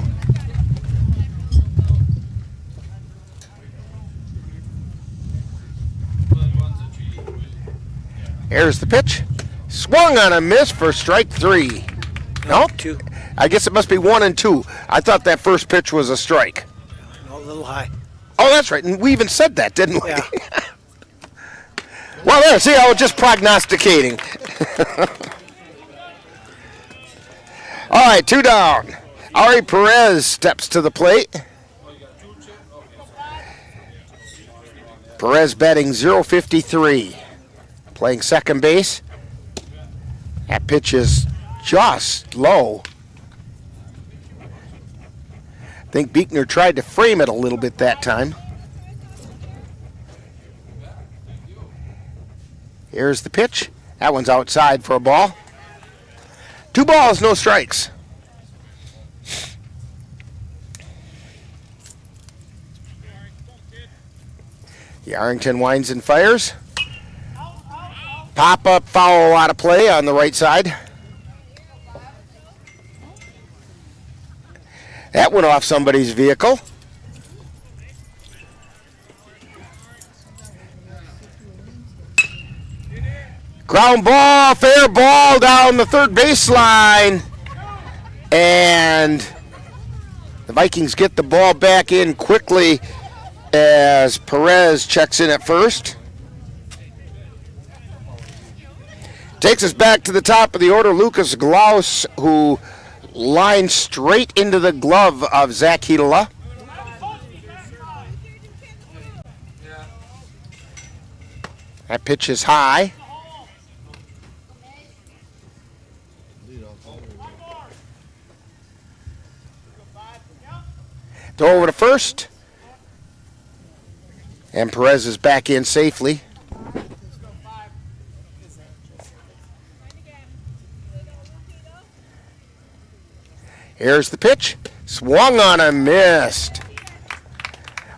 Here's the pitch. Swung on a miss for strike 3. Nope. 2. I guess it must be 1 and 2. I thought that first pitch was a strike. A little high. Oh, that's right. And we even said that, didn't we? Yeah. Well, there. See, I was just prognosticating. All right, 2 down. Ari Perez steps to the plate. Perez batting .053. Playing second base. That pitch is just low. I think Beekner tried to frame it a little bit that time. Here's the pitch. That one's outside for a ball. 2 balls, no strikes. Yarrington winds and fires. Pop-up foul out of play on the right side. That went off somebody's vehicle. Ground ball, fair ball down the third baseline. And the Vikings get the ball back in quickly as Perez checks in at first. Takes us back to the top of the order, Lucas Glaus, who lined straight into the glove of Zach Hedela. That pitch is high. Throw over to first. And Perez is back in safely. Here's the pitch. Swung on and missed.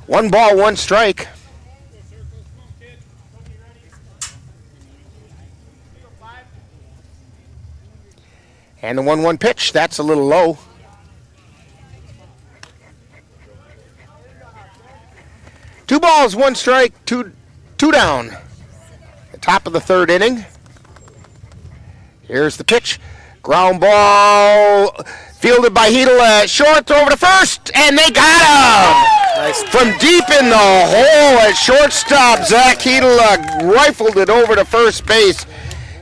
1 ball, 1 strike. And the 1-1 pitch. That's a little low. Two balls, 1 strike, two down. The top of the third inning. Here's the pitch. Ground ball fielded by Hedela at short, throw over to first, and they got him! Nice. From deep in the hole at shortstop, Zach Hedela rifled it over to first base,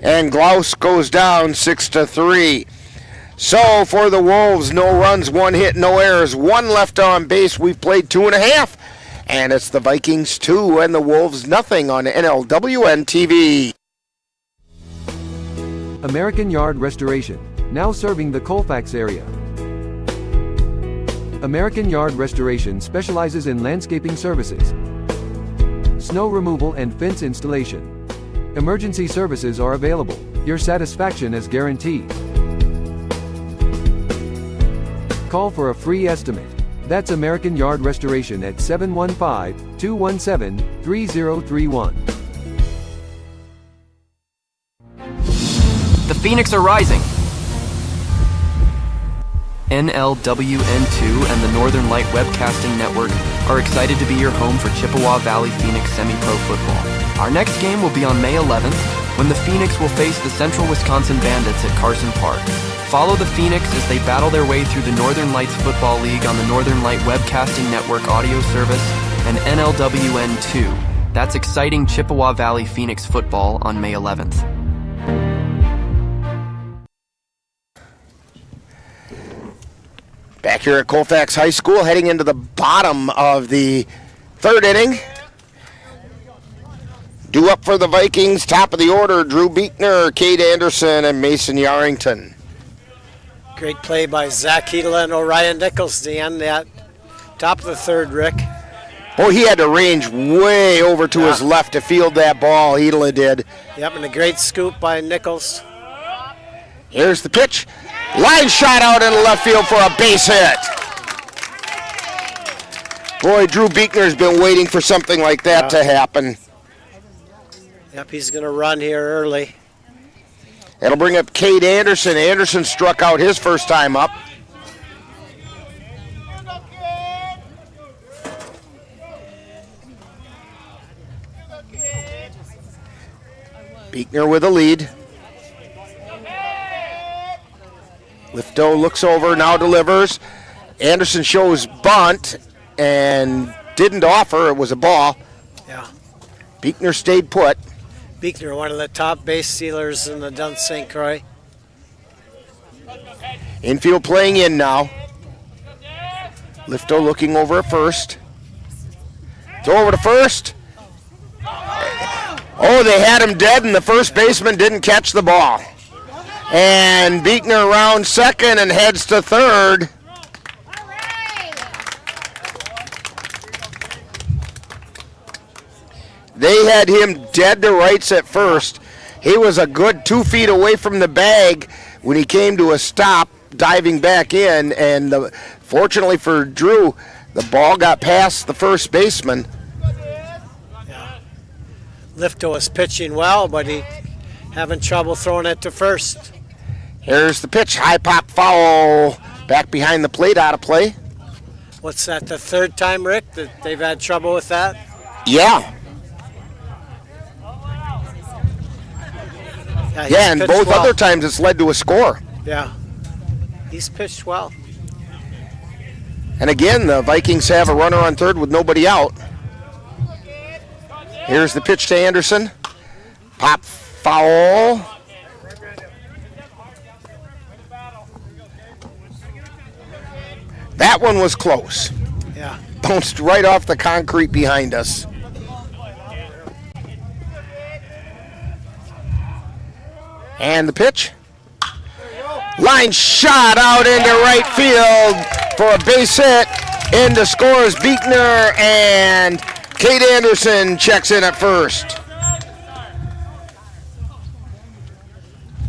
and Glaus goes down 6-3. So for the Wolves, no runs, 1 hit, no errors, 1 left on base. We've played 2.5. And it's the Vikings 2 and the Wolves nothing on NLWN-TV. American Yard Restoration, now serving the Colfax area. American Yard Restoration specializes in landscaping services, snow removal and fence installation. Emergency services are available. Your satisfaction is guaranteed. Call for a free estimate. That's American Yard Restoration at 715-217-3031. The Phoenix are rising. NLWN-2 and the Northern Light Webcasting Network are excited to be your home for Chippewa Valley Phoenix semi-pro football. Our next game will be on May 11th when the Phoenix will face the Central Wisconsin Bandits at Carson Park. Follow the Phoenix as they battle their way through the Northern Lights Football League on the Northern Light Webcasting Network audio service and NLWN-2. That's exciting Chippewa Valley Phoenix football on May 11th. Back here at Colfax High School, heading into the bottom of the third inning. Due up for the Vikings, top of the order, Drew Buechner, Cade Anderson, and Mason Yarrington. Great play by Zach Hedela and Orion Nichols, Dan, that top of the third, Rick. Boy, he had to range way over to his left to field that ball, Hedela did. Yep, and a great scoop by Nichols. Here's the pitch. Line shot out into left field for a base hit. Boy, Drew Buechner's been waiting for something like that to happen. Yep, he's going to run here early. That'll bring up Cade Anderson. Anderson struck out his first time up. Buechner with a lead. Lifto looks over, now delivers. Anderson shows bunt and didn't offer. It was a ball. Yeah. Buechner stayed put. Buechner, one of the top base stealers in the Dun St. Croix. Infield playing in now. Lifto looking over at first. Throw over to first. Oh, they had him dead, and the first baseman didn't catch the ball. And Buechner rounds second and heads to third. They had him dead to rights at first. He was a good 2 feet away from the bag when he came to a stop, diving back in, and fortunately for Drew, the ball got past the first baseman. Lifto is pitching well, but he having trouble throwing it to first. Here's the pitch, high pop foul, back behind the plate, out of play. What's that, the third time, Rick, that they've had trouble with that? Yeah. Yeah, and both other times it's led to a score. Yeah, he's pitched well. And again, the Vikings have a runner on third with nobody out. Here's the pitch to Anderson. Pop foul. That one was close. Yeah. Bounced right off the concrete behind us. And the pitch. Line shot out into right field for a base hit. Into scores Beekner, and Kate Anderson checks in at first.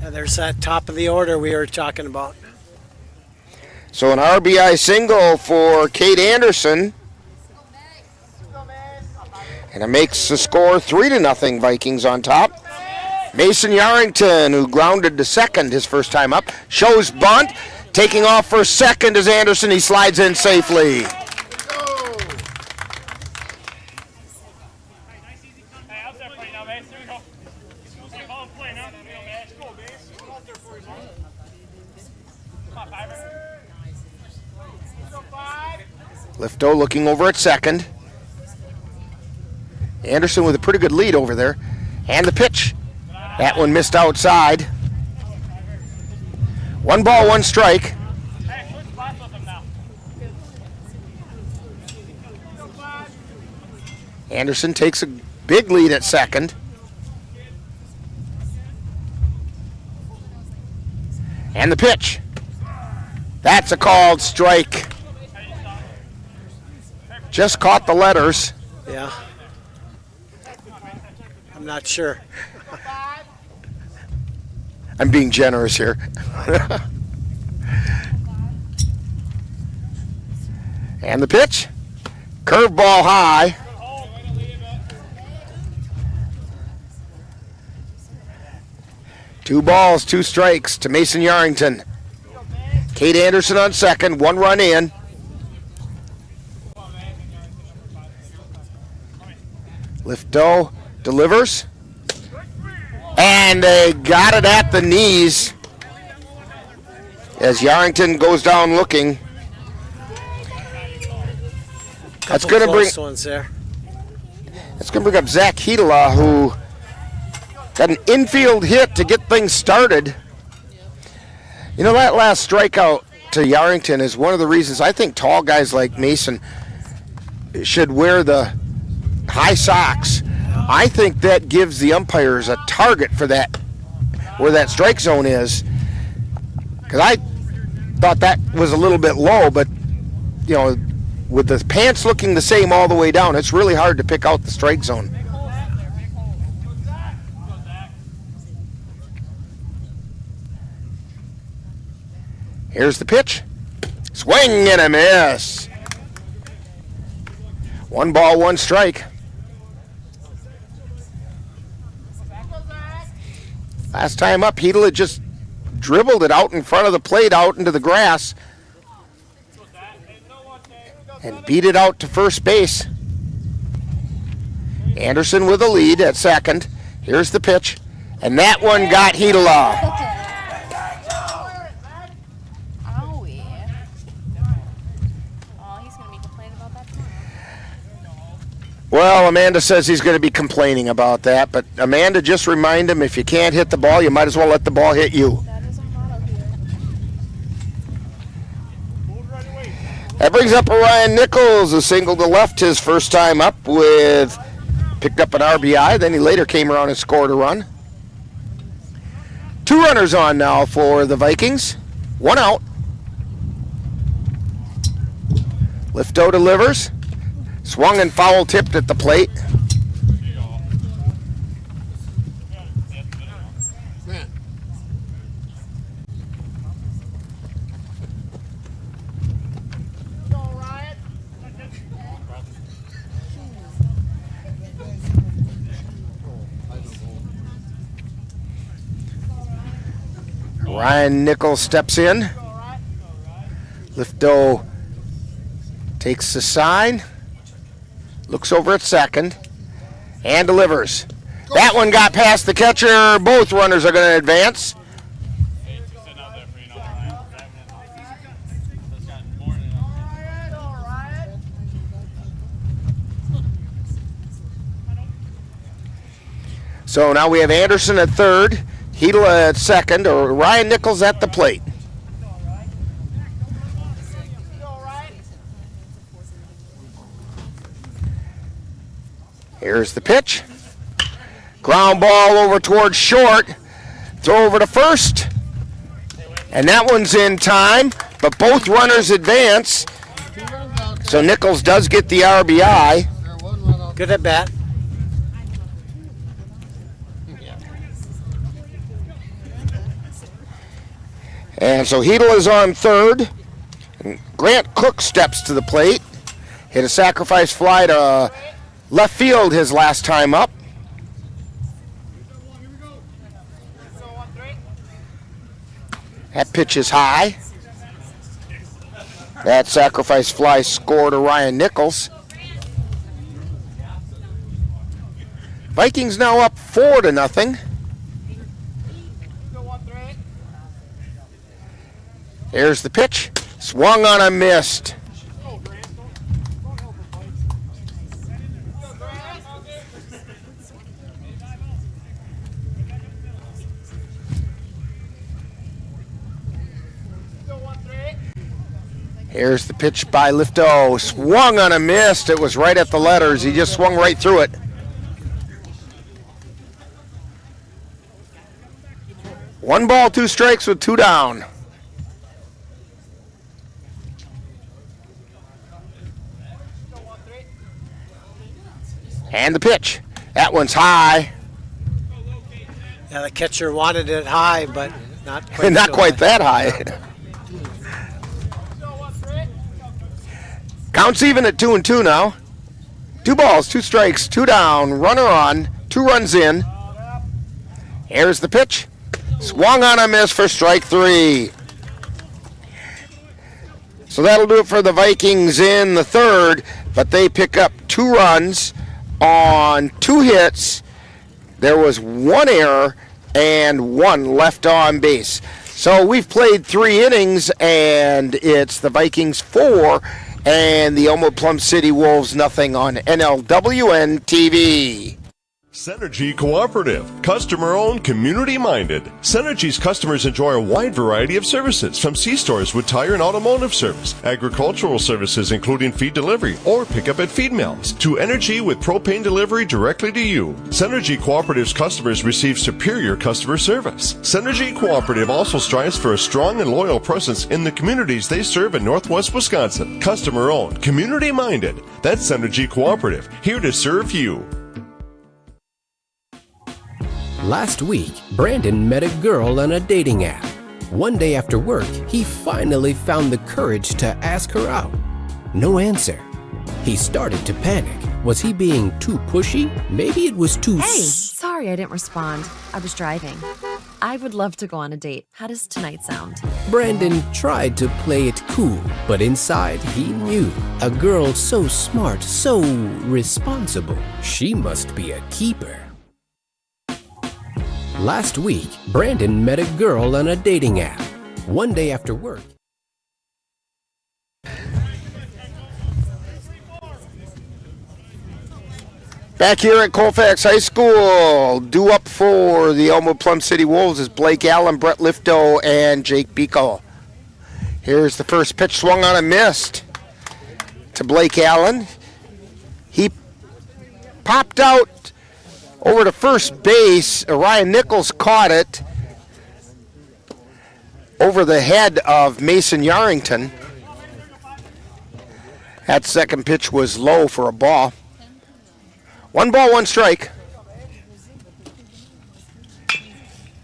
And there's that top of the order we were talking about. So an RBI single for Kate Anderson. And it makes the score 3-0, Vikings on top. Mason Yarrington, who grounded to second his first time up, shows bunt. Taking off for second is Anderson. He slides in safely. Lifto looking over at second. Anderson with a pretty good lead over there. And the pitch. That one missed outside. 1 ball, 1 strike. Anderson takes a big lead at second. And the pitch. That's a called strike. Just caught the letters. Yeah. I'm not sure. I'm being generous here. And the pitch. Curveball high. Two balls, 2 strikes to Mason Yarrington. Kate Anderson on second, 1 run in. Lifto delivers. And they got it at the knees as Yarrington goes down looking. That's going to bring ones there. That's going to bring up Zach Hedela, who got an infield hit to get things started. You know, that last strikeout to Yarrington is one of the reasons I think tall guys like Mason should wear the high socks. I think that gives the umpires a target for that, where that strike zone is. Because I thought that was a little bit low, but, you know, with the pants looking the same all the way down, it's really hard to pick out the strike zone. Here's the pitch. Swing and a miss. 1 ball, 1 strike. Last time up, Hedela just dribbled it out in front of the plate, out into the grass, and beat it out to first base. Anderson with a lead at second. Here's the pitch, and that one got Hedela. Well, Amanda says he's going to be complaining about that, but Amanda, just remind him, if you can't hit the ball, you might as well let the ball hit you. That brings up Orion Nichols, a single to left his first time up with, picked up an RBI, then he later came around and scored a run. 2 runners on now for the Vikings, 1 out. Lifto delivers. Swung and foul tipped at the plate. Ryan Nichols steps in. Lifto takes the sign, looks over at second, and delivers. That one got past the catcher. Both runners are going to advance. So now we have Anderson at third, Hedel at second, or Ryan Nichols at the plate. Here's the pitch. Ground ball over towards short. Throw over to first. And that one's in time, but both runners advance. So Nichols does get the RBI. Good at bat. And so Hedel is on third. And Grant Cook steps to the plate. Hit a sacrifice fly to left field his last time up. That pitch is high. That sacrifice fly score to Ryan Nichols. Vikings now up 4-0. There's the pitch. Swung on and missed. Here's the pitch by Lifto. Swung on and missed. It was right at the letters. He just swung right through it. 1 ball, 2 strikes with 2 down. And the pitch. That one's high. Yeah, the catcher wanted it high, but not quite, not quite that high. Counts even at 2-2 now. 2 balls, 2 strikes, 2 down. Runner on, 2 runs in. Here's the pitch. Swung on a miss for strike 3. So that'll do it for the Vikings in the third, but they pick up 2 runs on 2 hits. There was 1 error and 1 left on base. So we've played 3 innings, and it's the Vikings 4 and the Elmwood Plum City Wolves nothing on NLWN-TV. Synergy Cooperative, customer-owned, community-minded. Synergy's customers enjoy a wide variety of services, from C-stores with tire and automotive service, agricultural services including feed delivery or pickup at feed mills, to energy with propane delivery directly to you. Synergy Cooperative's customers receive superior customer service. Synergy Cooperative also strives for a strong and loyal presence in the communities they serve in Northwest Wisconsin. Customer-owned, community-minded. That's Synergy Cooperative, here to serve you. Last week, Brandon met a girl on a dating app. One day after work, he finally found the courage to ask her out. No answer. He started to panic. Was he being too pushy? Maybe it was too... Hey, sorry I didn't respond. I was driving. I would love to go on a date. How does tonight sound? Brandon tried to play it cool, but inside he knew. A girl so smart, so responsible. She must be a keeper. Last week, Brandon met a girl on a dating app. One day after work. Back here at Colfax High School, due up for the Elmwood Plum City Wolves is Blake Allen, Brett Lifto, and Jake Beagle. Here's the first pitch, swung on and missed to Blake Allen. He popped out over to first base. Ryan Nichols caught it over the head of Mason Yarrington. That second pitch was low for a ball. 1 ball, 1 strike.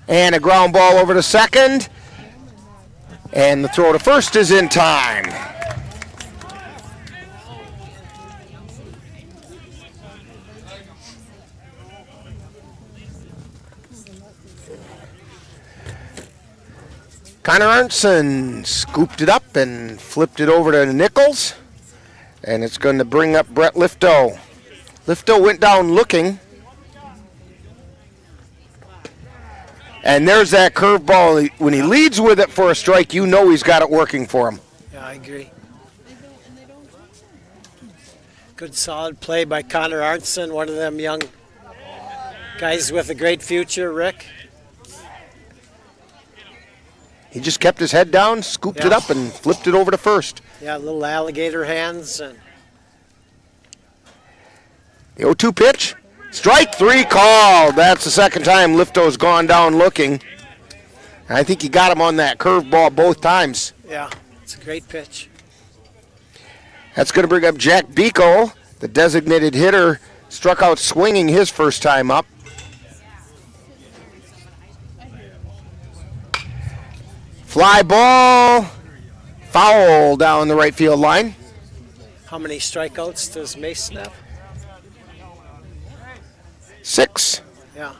And a ground ball over to second. And the throw to first is in time. Connor Arnson scooped it up and flipped it over to Nichols. And it's going to bring up Brett Lifto. Lifto went down looking. And there's that curveball. When he leads with it for a strike, you know he's got it working for him. Yeah, I agree. Good solid play by Connor Arnson, one of them young guys with a great future, Rick. He just kept his head down, scooped it up, and flipped it over to first. Yeah, little alligator hands. And the 0-2 pitch. Strike 3 called. That's the second time Lifto's gone down looking. I think he got him on that curveball both times. yeah, it's a great pitch. That's going to bring up Jack Biko, the designated hitter, struck out swinging his first time up. Fly ball, foul down the right field line. How many strikeouts does Mason have? 6. Yeah.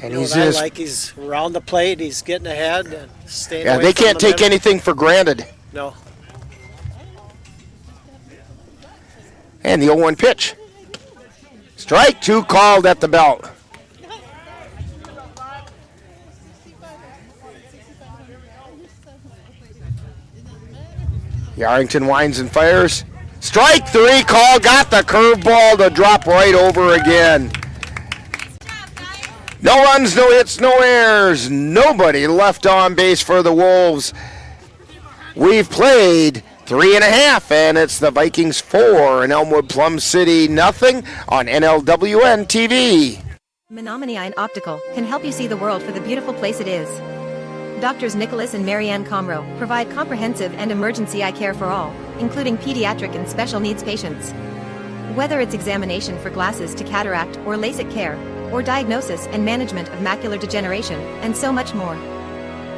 And You know he's what I just, like, he's around the plate, he's getting ahead and staying yeah, away they from can't the take middle. anything for granted. No. And the 0-1 pitch. Strike 2 called at the belt. Yarrington winds and fires. Strike 3 call, got the curveball to drop right over again. No runs, no hits, no errors. Nobody left on base for the Wolves. We've played 3.5, and it's the Vikings 4 and Elmwood Plum City nothing on NLWN-TV. Menominee Eye and Optical can help you see the world for the beautiful place it is. Doctors Nicholas and Marianne Comro provide comprehensive and emergency eye care for all, including pediatric and special needs patients. Whether it's examination for glasses to cataract or LASIK care, or diagnosis and management of macular degeneration, and so much more.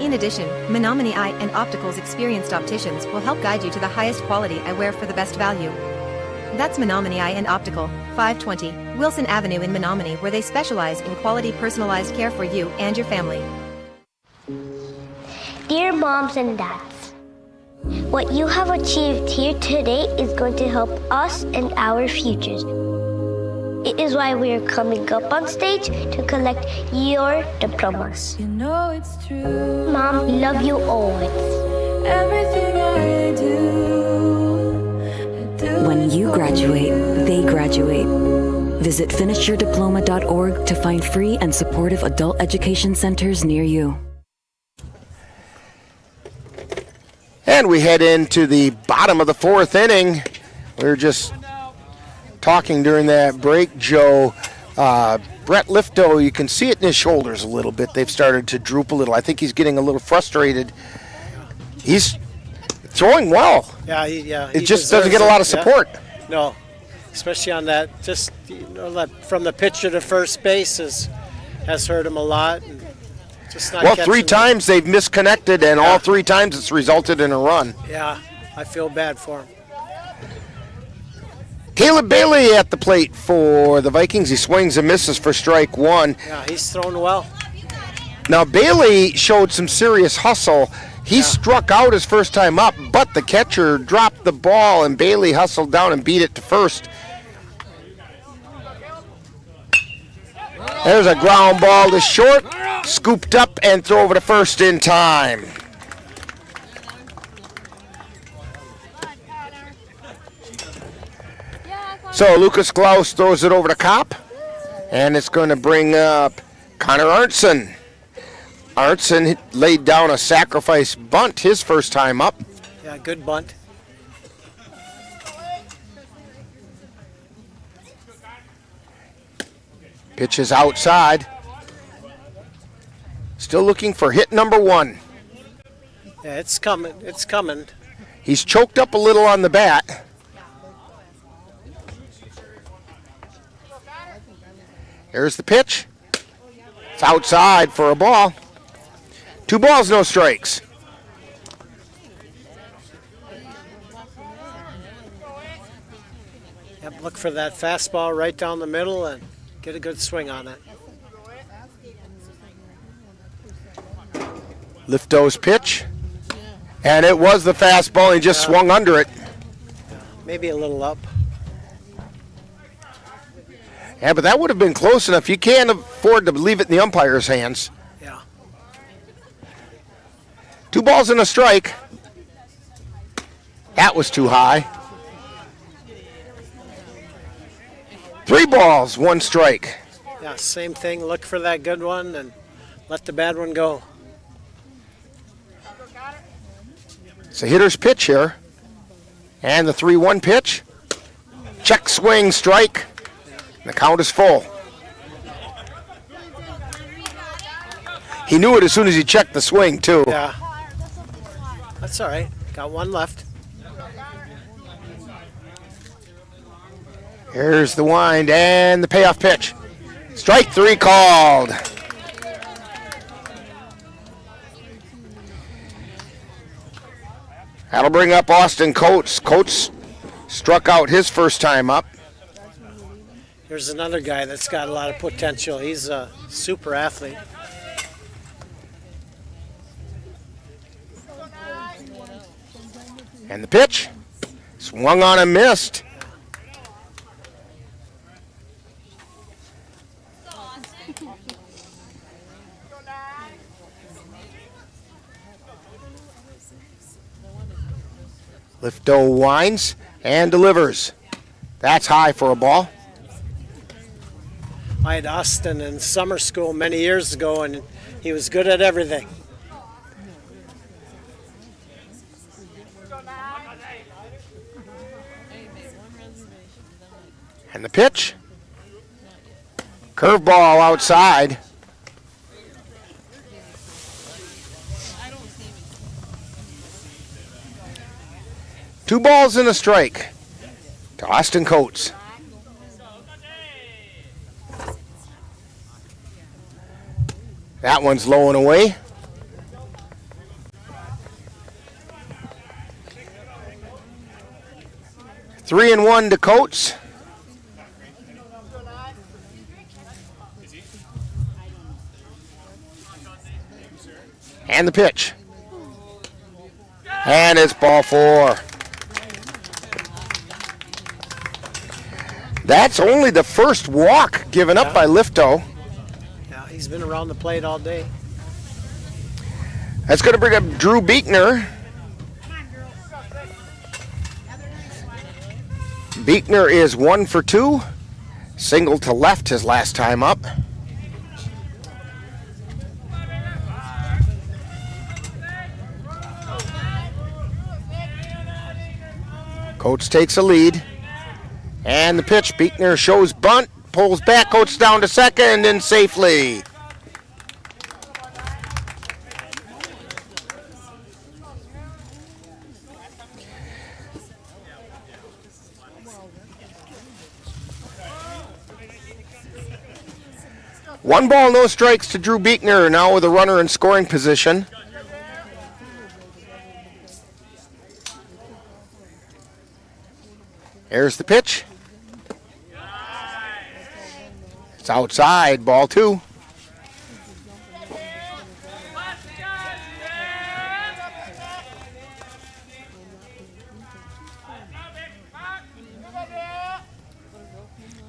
In addition, Menominee Eye and Optical's experienced opticians will help guide you to the highest quality eyewear for the best value. That's Menominee Eye and Optical, 520 Wilson Avenue in Menominee, where they specialize in quality personalized care for you and your family. Dear moms and dads, what you have achieved here today is going to help us and our futures. It is why we are coming up on stage to collect your diplomas. You know it's true. Mom, we love you always. Everything I do, When you graduate, they graduate. Visit finishyourdiploma.org to find free and supportive adult education centers near you. And we head into the bottom of the 4th inning. We were just talking during that break, Joe. Brett Lifto, you can see it in his shoulders a little bit. They've started to droop a little. I think he's getting a little frustrated. He's throwing well. Yeah, it just doesn't get a lot of support. Yeah. No, especially on that. Just that from the pitcher to first base has hurt him a lot. And just not well, catching 3 times they've misconnected, and all 3 times it's resulted in a run. Yeah, I feel bad for him. Caleb Bailey at the plate for the Vikings. He swings and misses for strike 1. Yeah, he's thrown well. Now, Bailey showed some serious hustle. He struck out his first time up, but the catcher dropped the ball, and Bailey hustled down and beat it to first. There's a ground ball to short, scooped up and throw over to first in time. So Lucas Klaus throws it over to Kopp, and it's going to bring up Connor Arnson. Arnson laid down a sacrifice bunt his first time up. Yeah, good bunt. Pitch is outside. Still looking for hit number 1. Yeah, it's coming. It's coming. He's choked up a little on the bat. There's the pitch. It's outside for a ball. 2 balls, no strikes. Yep, look for that fastball right down the middle and get a good swing on it. Lifto's pitch. And it was the fastball. He just swung under it. Maybe a little up. Yeah, but that would have been close enough. You can't afford to leave it in the umpire's hands. Yeah. 2 balls and a strike. That was too high. 3 balls, 1 strike. Yeah, same thing. Look for that good one and let the bad one go. It's a hitter's pitch here. And the 3-1 pitch. Check swing, strike. And the count is full. He knew it as soon as he checked the swing, too. Yeah. That's all right. Got 1 left. Here's the wind and the payoff pitch. Strike 3 called. That'll bring up Austin Coates. Coates struck out his first time up. Here's another guy that's got a lot of potential. He's a super athlete. And the pitch. Swung on and missed. Lifto winds and delivers. That's high for a ball. I had Austin in summer school many years ago, and he was good at everything. And the pitch. Curveball outside. Two balls and a strike to Austin Coates. That one's low and away. Three and one to Coates. And the pitch. And it's ball 4. That's only the first walk given up by Lifto. Yeah, he's been around the plate all day. That's going to bring up Drew Beekner. Beekner is 1 for 2. Single to left his last time up. Coates takes a lead. And the pitch, Beekner shows bunt, pulls back, Coates down to second, and safely. One ball, no strikes to Drew Beekner, now with a runner in scoring position. Here's the pitch. It's outside, ball 2.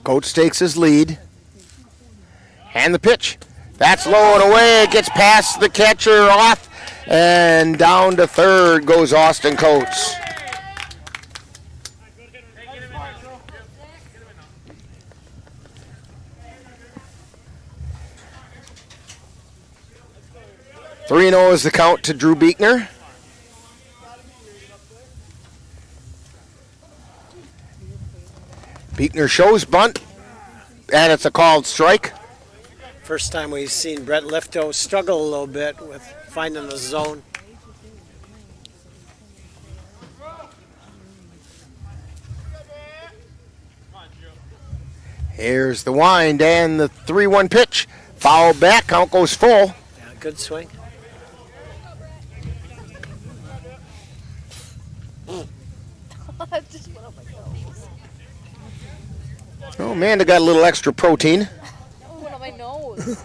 Coates takes his lead. And the pitch. That's low and away. It gets past the catcher, off, and down to third goes Austin Coates. Three 3-0 is the count to Drew Beekner. Beekner shows bunt, and it's a called strike. First time we've seen Brett Lifto struggle a little bit with finding the zone. Here's the wind and the 3-1 pitch. Foul back, count goes full. Yeah, good swing. Just went up my nose. Oh, Amanda got a little extra protein. Went up my nose.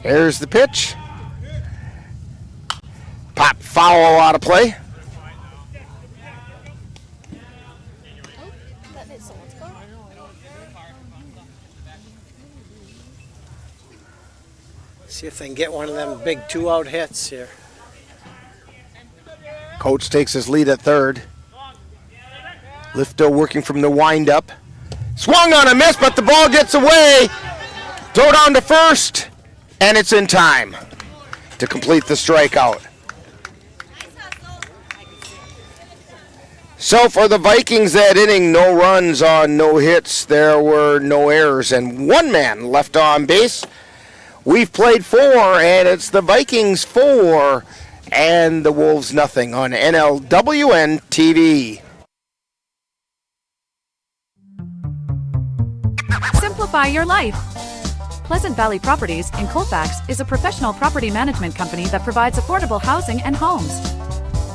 Here's the pitch. Pop foul out of play. See if they can get one of them big 2-out hits here. Coach takes his lead at third. Lifto working from the windup. Swung on a miss, but the ball gets away. Throw down to first, and it's in time to complete the strikeout. So for the Vikings that inning, no runs on no hits. There were no errors, and one man left on base. We've played 4, and it's the Vikings 4 and the Wolves nothing on NLWN-TV. Simplify your life. Pleasant Valley Properties in Colfax is a professional property management company that provides affordable housing and homes.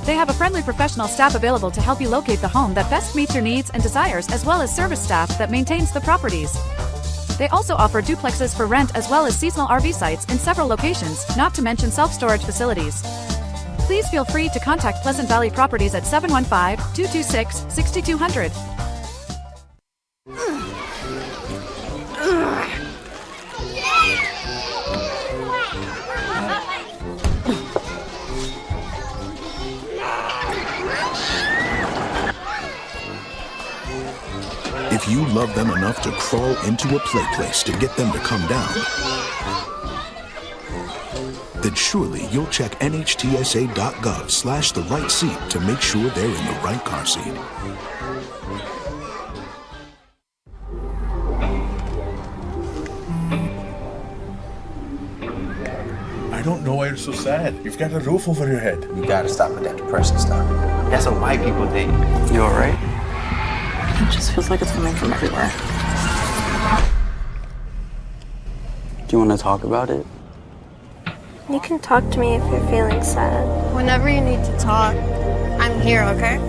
They have a friendly professional staff available to help you locate the home that best meets your needs and desires, as well as service staff that maintains the properties. They also offer duplexes for rent as well as seasonal RV sites in several locations, not to mention self-storage facilities. Please feel free to contact Pleasant Valley Properties at 715-226-6200. If you love them enough to crawl into a play place to get them to come down, then surely you'll check nhtsa.gov/the right seat to make sure they're in the right car seat. I don't know why you're so sad. You've got a roof over your head. You gotta stop with that depression stuff. That's what white people think. You alright? It just feels like it's coming from everywhere. Do you want to talk about it? You can talk to me if you're feeling sad. Whenever you need to talk, I'm here, okay?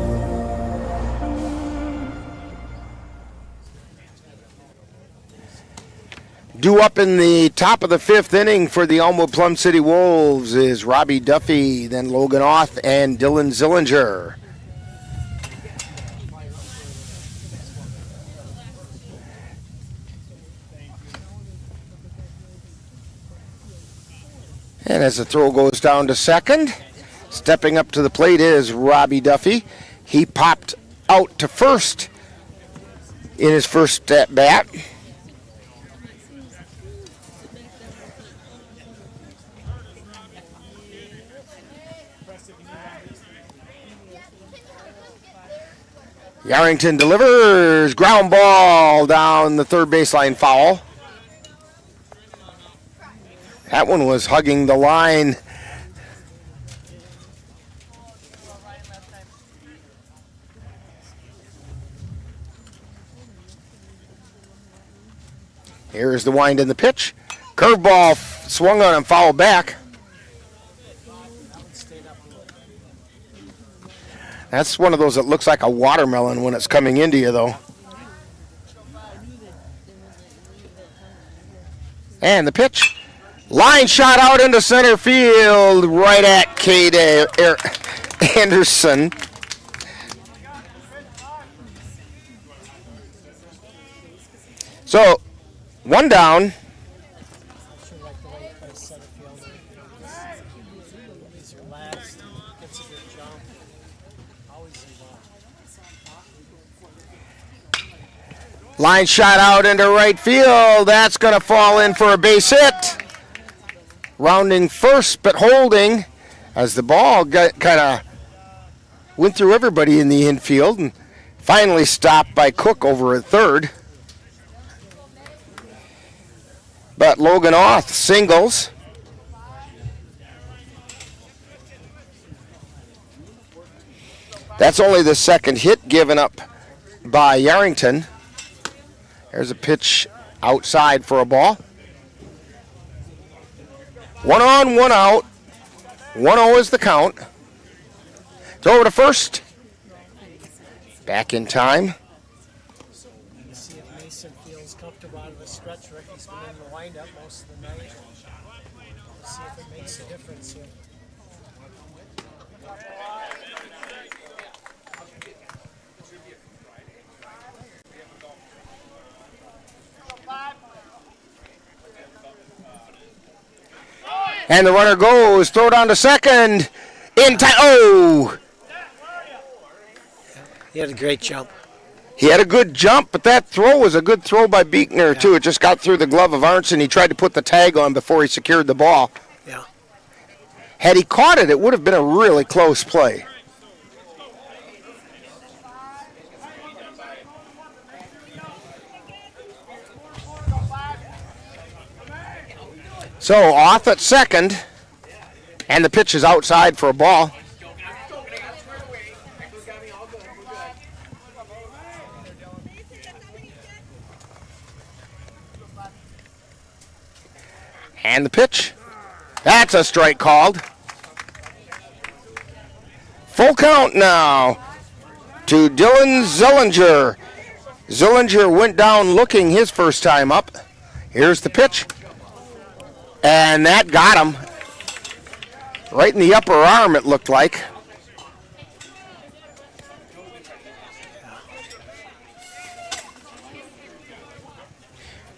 Due up in the top of the 5th inning for the Elmwood Plum City Wolves is Robbie Duffy, then Logan Oth and Dylan Zillinger. And as the throw goes down to second, stepping up to the plate is Robbie Duffy. He popped out to first in his first at bat. Yarrington delivers, ground ball down the third baseline, foul. That one was hugging the line. Here's the wind in the pitch. Curveball swung on and fouled back. That's one of those that looks like a watermelon when it's coming into you, though. And the pitch. Line shot out into center field, right at Cade Anderson. So, one down. Line shot out into right field. That's going to fall in for a base hit. Rounding first, but holding as the ball kind of went through everybody in the infield and finally stopped by Cook over at third. But Logan Oth singles. That's only the second hit given up by Yarrington. There's a pitch outside for a ball. 1 on, 1 out. 1-0 is the count. It's over to first. Back in time. See if Mason feels comfortable out of the stretch. Ricky's been in the windup most of the night. See if it makes a difference here. And the runner goes, throw down to second. In time. Oh! He had a great jump. He had a good jump, but that throw was a good throw by Beekner, too. It just got through the glove of Arnson. He tried to put the tag on before he secured the ball. Yeah. Had he caught it, it would have been a really close play. So off at second, and the pitch is outside for a ball. And the pitch. That's a strike called. Full count now to Dylan Zillinger. Zillinger went down looking his first time up. Here's the pitch. And that got him. Right in the upper arm, it looked like.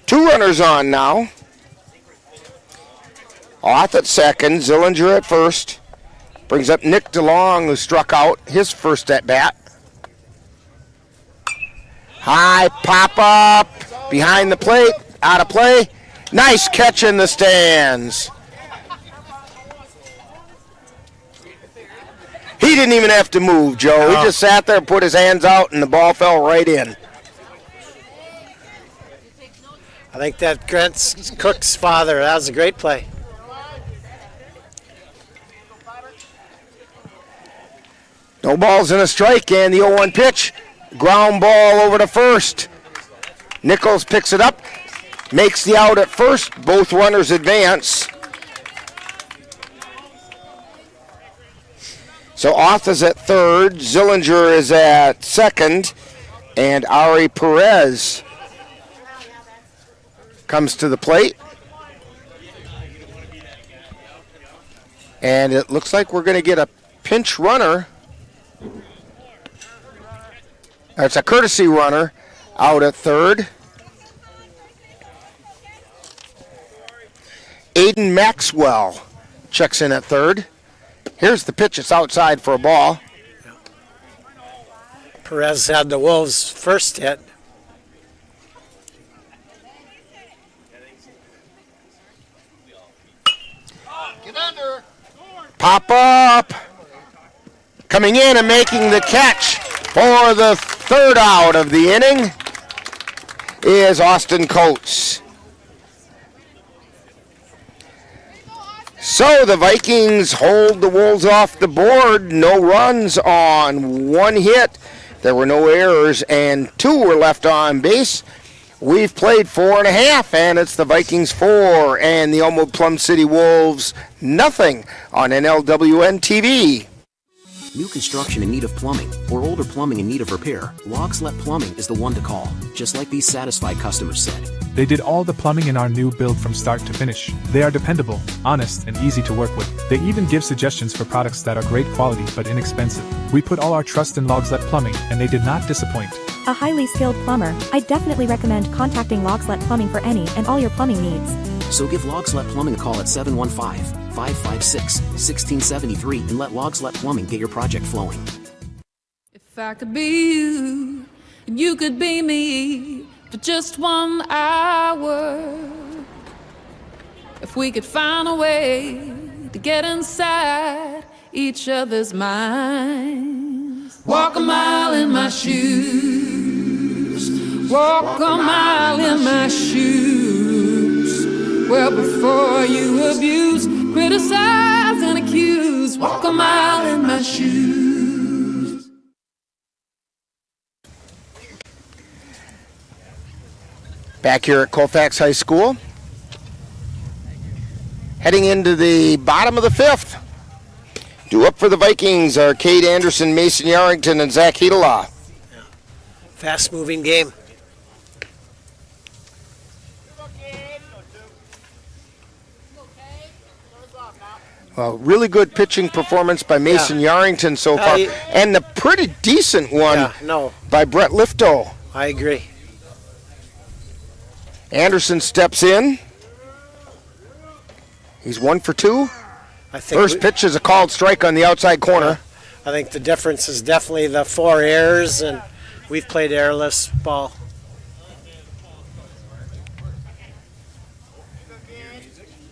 Two runners on now. Off at second, Zillinger at first. Brings up Nick DeLong, who struck out his first at bat. High pop up, behind the plate, out of play. Nice catch in the stands. He didn't even have to move, Joe. He just sat there, put his hands out, and the ball fell right in. I think that Grant Cook's father, that was a great play. No balls and a strike, and the 0-1 pitch. Ground ball over to first. Nichols picks it up, makes the out at first. Both runners advance. So Oth is at third, Zillinger is at second, and Ari Perez comes to the plate. And it looks like we're going to get a pinch runner. It's a courtesy runner out at third. Aiden Maxwell checks in at third. Here's the pitch. It's outside for a ball. Perez had the Wolves' first hit. Get under. Pop up. Coming in and making the catch for the third out of the inning is Austin Coates. So the Vikings hold the Wolves off the board. No runs on one hit. There were no errors, and two were left on base. We've played 4.5, and it's the Vikings 4 and the Elmwood Plum City Wolves nothing on NLWN-TV. New construction in need of plumbing or older plumbing in need of repair, Logs Let Plumbing is the one to call, just like these satisfied customers said. They did all the plumbing in our new build from start to finish. They are dependable, honest, and easy to work with. They even give suggestions for products that are great quality but inexpensive. We put all our trust in Logs Let Plumbing, and they did not disappoint. A highly skilled plumber, I definitely recommend contacting Logs Let Plumbing for any and all your plumbing needs. So give Logs Let Plumbing a call at 715-556-1673 and let Logs Let Plumbing get your project flowing. If I could be you, and you could be me for just 1 hour. If we could find a way to get inside each other's minds. Walk a mile in my shoes. Walk a mile in my shoes. Well, before you abuse, criticize, and accuse, walk a mile in my shoes. Back here at Colfax High School. Heading into the bottom of the fifth. Due up for the Vikings are Cade Anderson, Mason Yarrington, and Zach Hedela. Fast-moving game. Well, really good pitching performance by Mason Yarrington so far, and a pretty decent one by Brett Lifto. I agree. Anderson steps in. He's 1 for 2. First pitch is a called strike on the outside corner. I think the difference is definitely the 4 errors, and we've played errorless ball.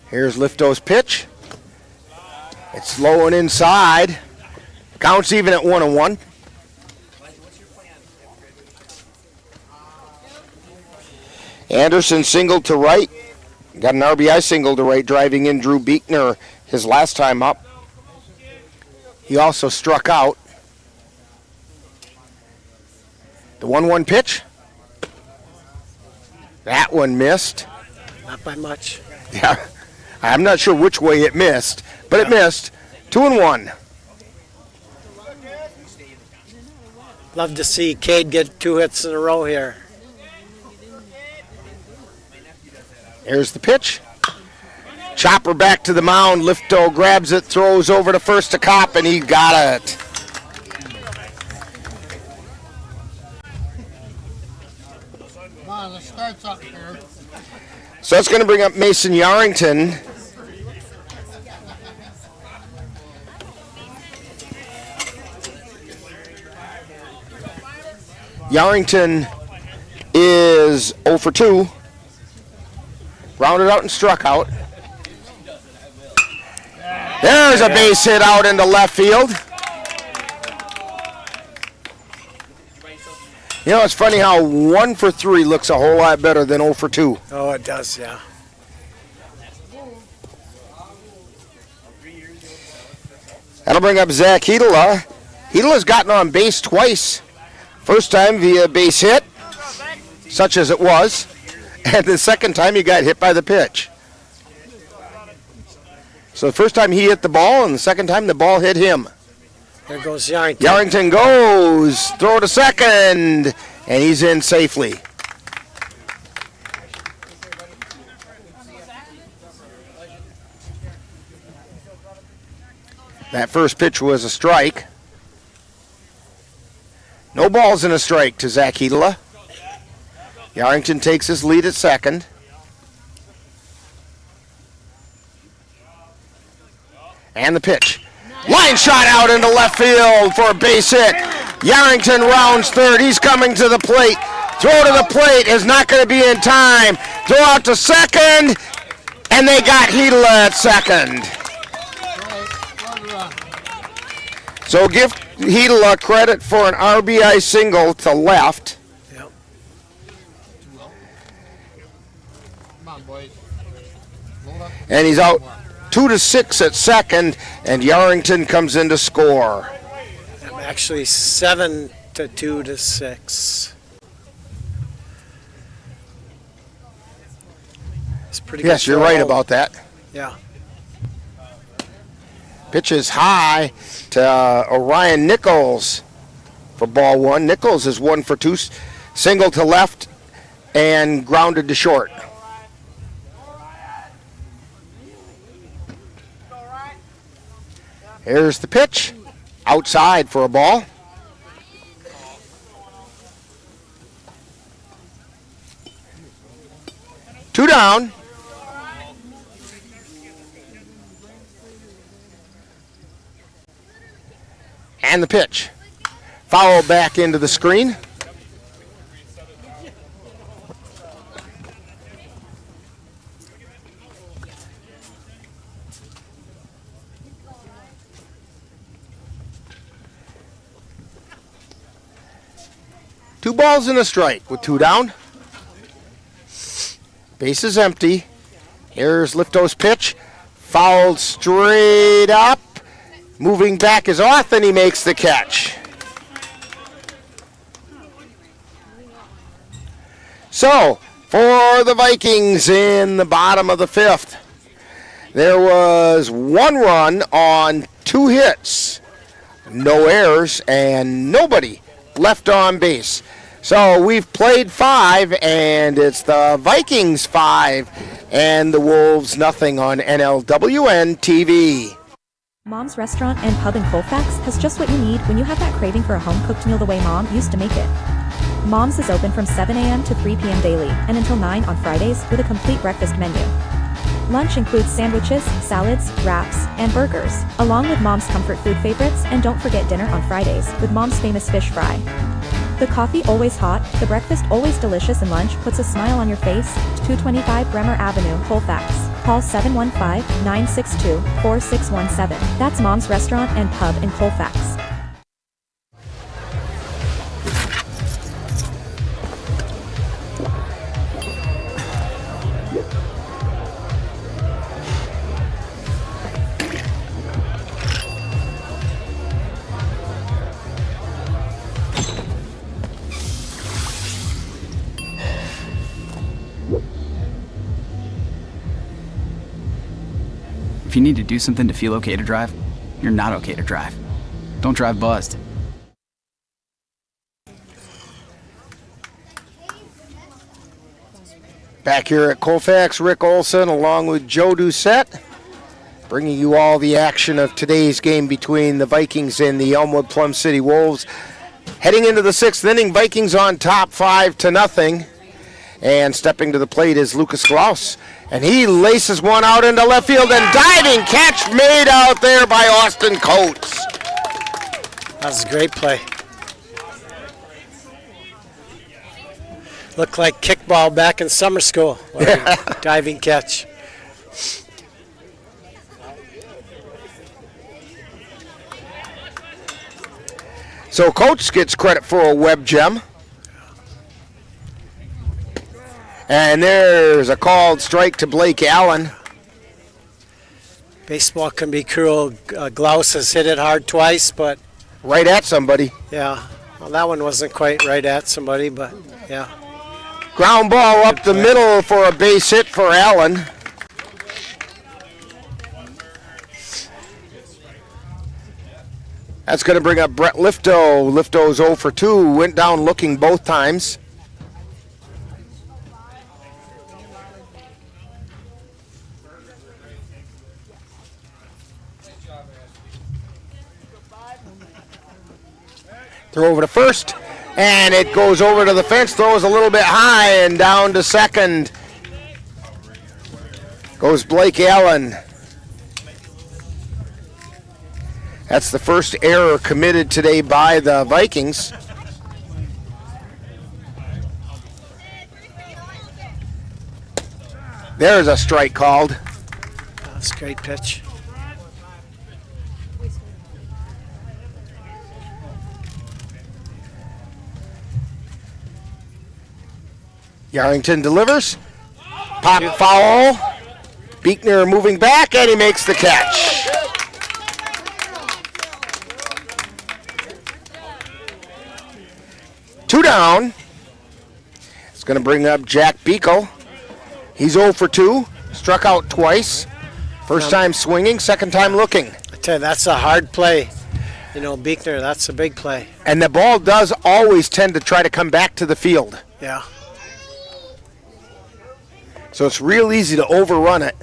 Here's Lifto's pitch. It's low and inside. Counts even at 1-1. Anderson singled to right. Got an RBI single to right, driving in Drew Beekner his last time up. He also struck out. The 1-1 pitch. That one missed. Not by much. Yeah, I'm not sure which way it missed, but it missed. 2-1. Love to see Cade get 2 hits in a row here. Here's the pitch. Chopper back to the mound. Lifto grabs it, throws over to first to Kopp, and he got it. Come on, let's start something here. So that's going to bring up Mason Yarrington. Yarrington is 0 for 2. Grounded out and struck out. There's a base hit out into left field. You know, it's funny how 1 for 3 looks a whole lot better than 0 for 2. Oh, it does, yeah. That'll bring up Zach Hedela. Hedela's gotten on base twice. First time via base hit, such as it was, and the second time he got hit by the pitch. So the first time he hit the ball, and the second time the ball hit him. There goes Yarrington. Yarrington goes, throw to second, and he's in safely. That first pitch was a strike. No balls and a strike to Zach Hedela. Yarrington takes his lead at second. And the pitch. Line shot out into left field for a base hit. Yarrington rounds third. He's coming to the plate. Throw to the plate is not going to be in time. Throw out to second. And they got Hedela at second. So give Hedela credit for an RBI single to left. Yep. Come on, boys. And he's out 2-6 at second, and Yarrington comes in to score. Actually 7 to 2 to 6. It's pretty good. Yes, you're right about that. Yeah. Pitch is high to Orion Nichols for ball 1. Nichols is 1 for 2, single to left and grounded to short. Here's the pitch, outside for a ball. Two down. And the pitch. Foul back into the screen. Two balls and a strike with 2 down. Base is empty. Here's Lifto's pitch. Fouled straight up. Moving back is off, and he makes the catch. So, for the Vikings in the bottom of the 5th, there was 1 run on 2 hits, no errors, and nobody left on base. So we've played 5, and it's the Vikings 5 and the Wolves nothing on NLWN-TV. Mom's Restaurant and Pub in Colfax has just what you need when you have that craving for a home-cooked meal the way Mom used to make it. Mom's is open from 7 a.m. to 3 p.m. daily and until 9 on Fridays with a complete breakfast menu. Lunch includes sandwiches, salads, wraps, and burgers, along with Mom's comfort food favorites, and don't forget dinner on Fridays with Mom's famous fish fry. The coffee always hot, the breakfast always delicious, and lunch puts a smile on your face. 225 Bremer Avenue, Colfax. Call 715-962-4617. That's Mom's Restaurant and Pub in Colfax. If you need to do something to feel okay to drive, you're not okay to drive. Don't drive buzzed. Back here at Colfax, Rick Olson along with Joe Doucette, bringing you all the action of today's game between the Vikings and the Elmwood Plum City Wolves. Heading into the 6th inning, Vikings on top 5-0. And stepping to the plate is Lucas Klaus. And he laces one out into left field, and diving catch made out there by Austin Coates. That's a great play. Looked like kickball back in summer school. Diving catch. So Coates gets credit for a web gem. And there's a called strike to Blake Allen. Baseball can be cruel. Glaus has hit it hard twice, but... Right at somebody. Yeah. Well, that one wasn't quite right at somebody, but yeah. Ground ball up the middle for a base hit for Allen. That's going to bring up Brett Lifto. Lifto's 0 for 2. Went down looking both times. Throw over to first, and it goes over to the fence, throws a little bit high, and down to second goes Blake Allen. That's the first error committed today by the Vikings. There's a strike called. That's a great pitch. Yarrington delivers. Pop foul. Beekner moving back, and he makes the catch. Two down. It's going to bring up Jack Beekle. He's 0 for 2. Struck out twice. First time swinging, second time looking. I tell you, that's a hard play. You know, Beekner, that's a big play. And the ball does always tend to try to come back to the field. Yeah. So it's real easy to overrun it.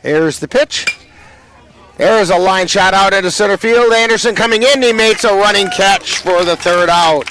Here's the pitch. There's a line shot out into center field. Anderson coming in. He makes a running catch for the third out.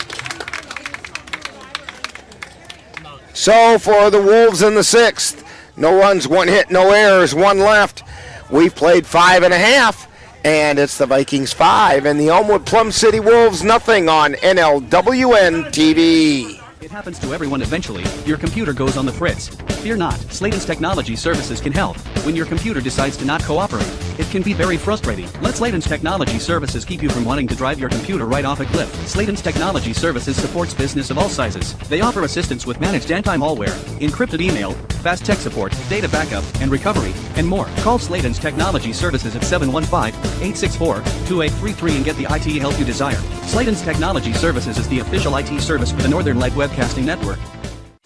So for the Wolves in the 6th, no runs, 1 hit, no errors, 1 left. We've played 5.5. And it's the Vikings 5 and the Elmwood Plum City Wolves nothing on NLWN-TV. It happens to everyone eventually. Your computer goes on the fritz. Fear not, Sladen's Technology Services can help. When your computer decides to not cooperate, it can be very frustrating. Let Sladen's Technology Services keep you from wanting to drive your computer right off a cliff. Sladen's Technology Services supports business of all sizes. They offer assistance with managed anti-malware, encrypted email, fast tech support, data backup, and recovery, and more. Call Sladen's Technology Services at 715-864-2833 and get the IT help you desire. Sladen's Technology Services is the official IT service for the Northern Light Webcasting Network.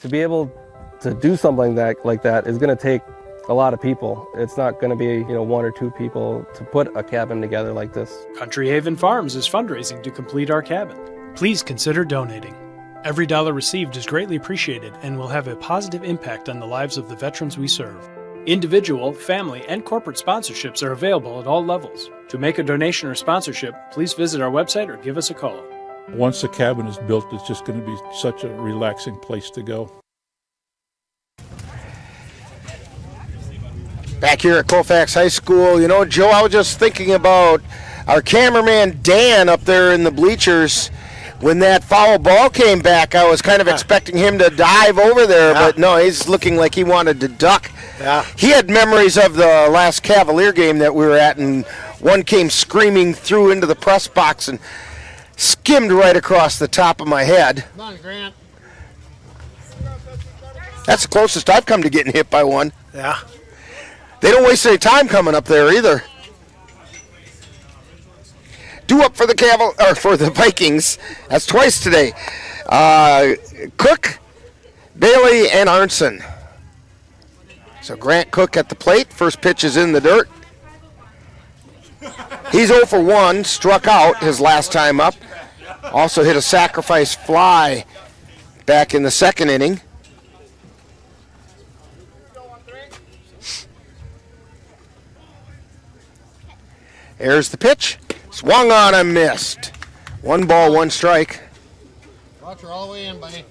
To be able to do something like that is going to take a lot of people. It's not going to be, 1 or 2 people to put a cabin together like this. Country Haven Farms is fundraising to complete our cabin. Please consider donating. Every dollar received is greatly appreciated and will have a positive impact on the lives of the veterans we serve. Individual, family, and corporate sponsorships are available at all levels. To make a donation or sponsorship, please visit our website or give us a call. Once the cabin is built, it's just going to be such a relaxing place to go. Back here at Colfax High School, you know, Joe, I was just thinking about our cameraman Dan up there in the bleachers. When that foul ball came back, I was kind of expecting him to dive over there, but no, he's looking like he wanted to duck. Yeah. He had memories of the last Cavalier game that we were at, and one came screaming through into the press box and skimmed right across the top of my head. Come on, Grant. That's the closest I've come to getting hit by one. Yeah. They don't waste any time coming up there either. Due up for the for the Vikings. That's twice today. Cook, Bailey, and Arnson. So Grant Cook at the plate. First pitch is in the dirt. He's 0 for 1, struck out his last time up. Also hit a sacrifice fly back in the second inning. There's the pitch. Swung on and missed. 1 ball, 1 strike. Watch her all the way in, buddy.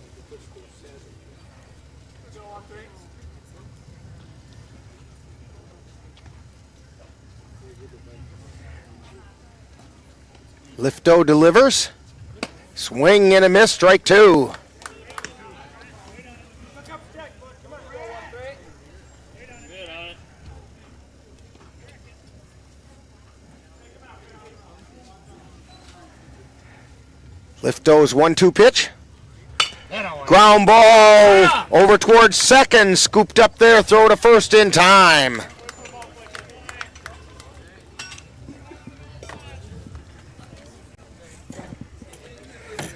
Lifto delivers. Swing and a miss, strike 2. Lifto's 1-2 pitch. Ground ball over towards second. Scooped up there, throw to first in time.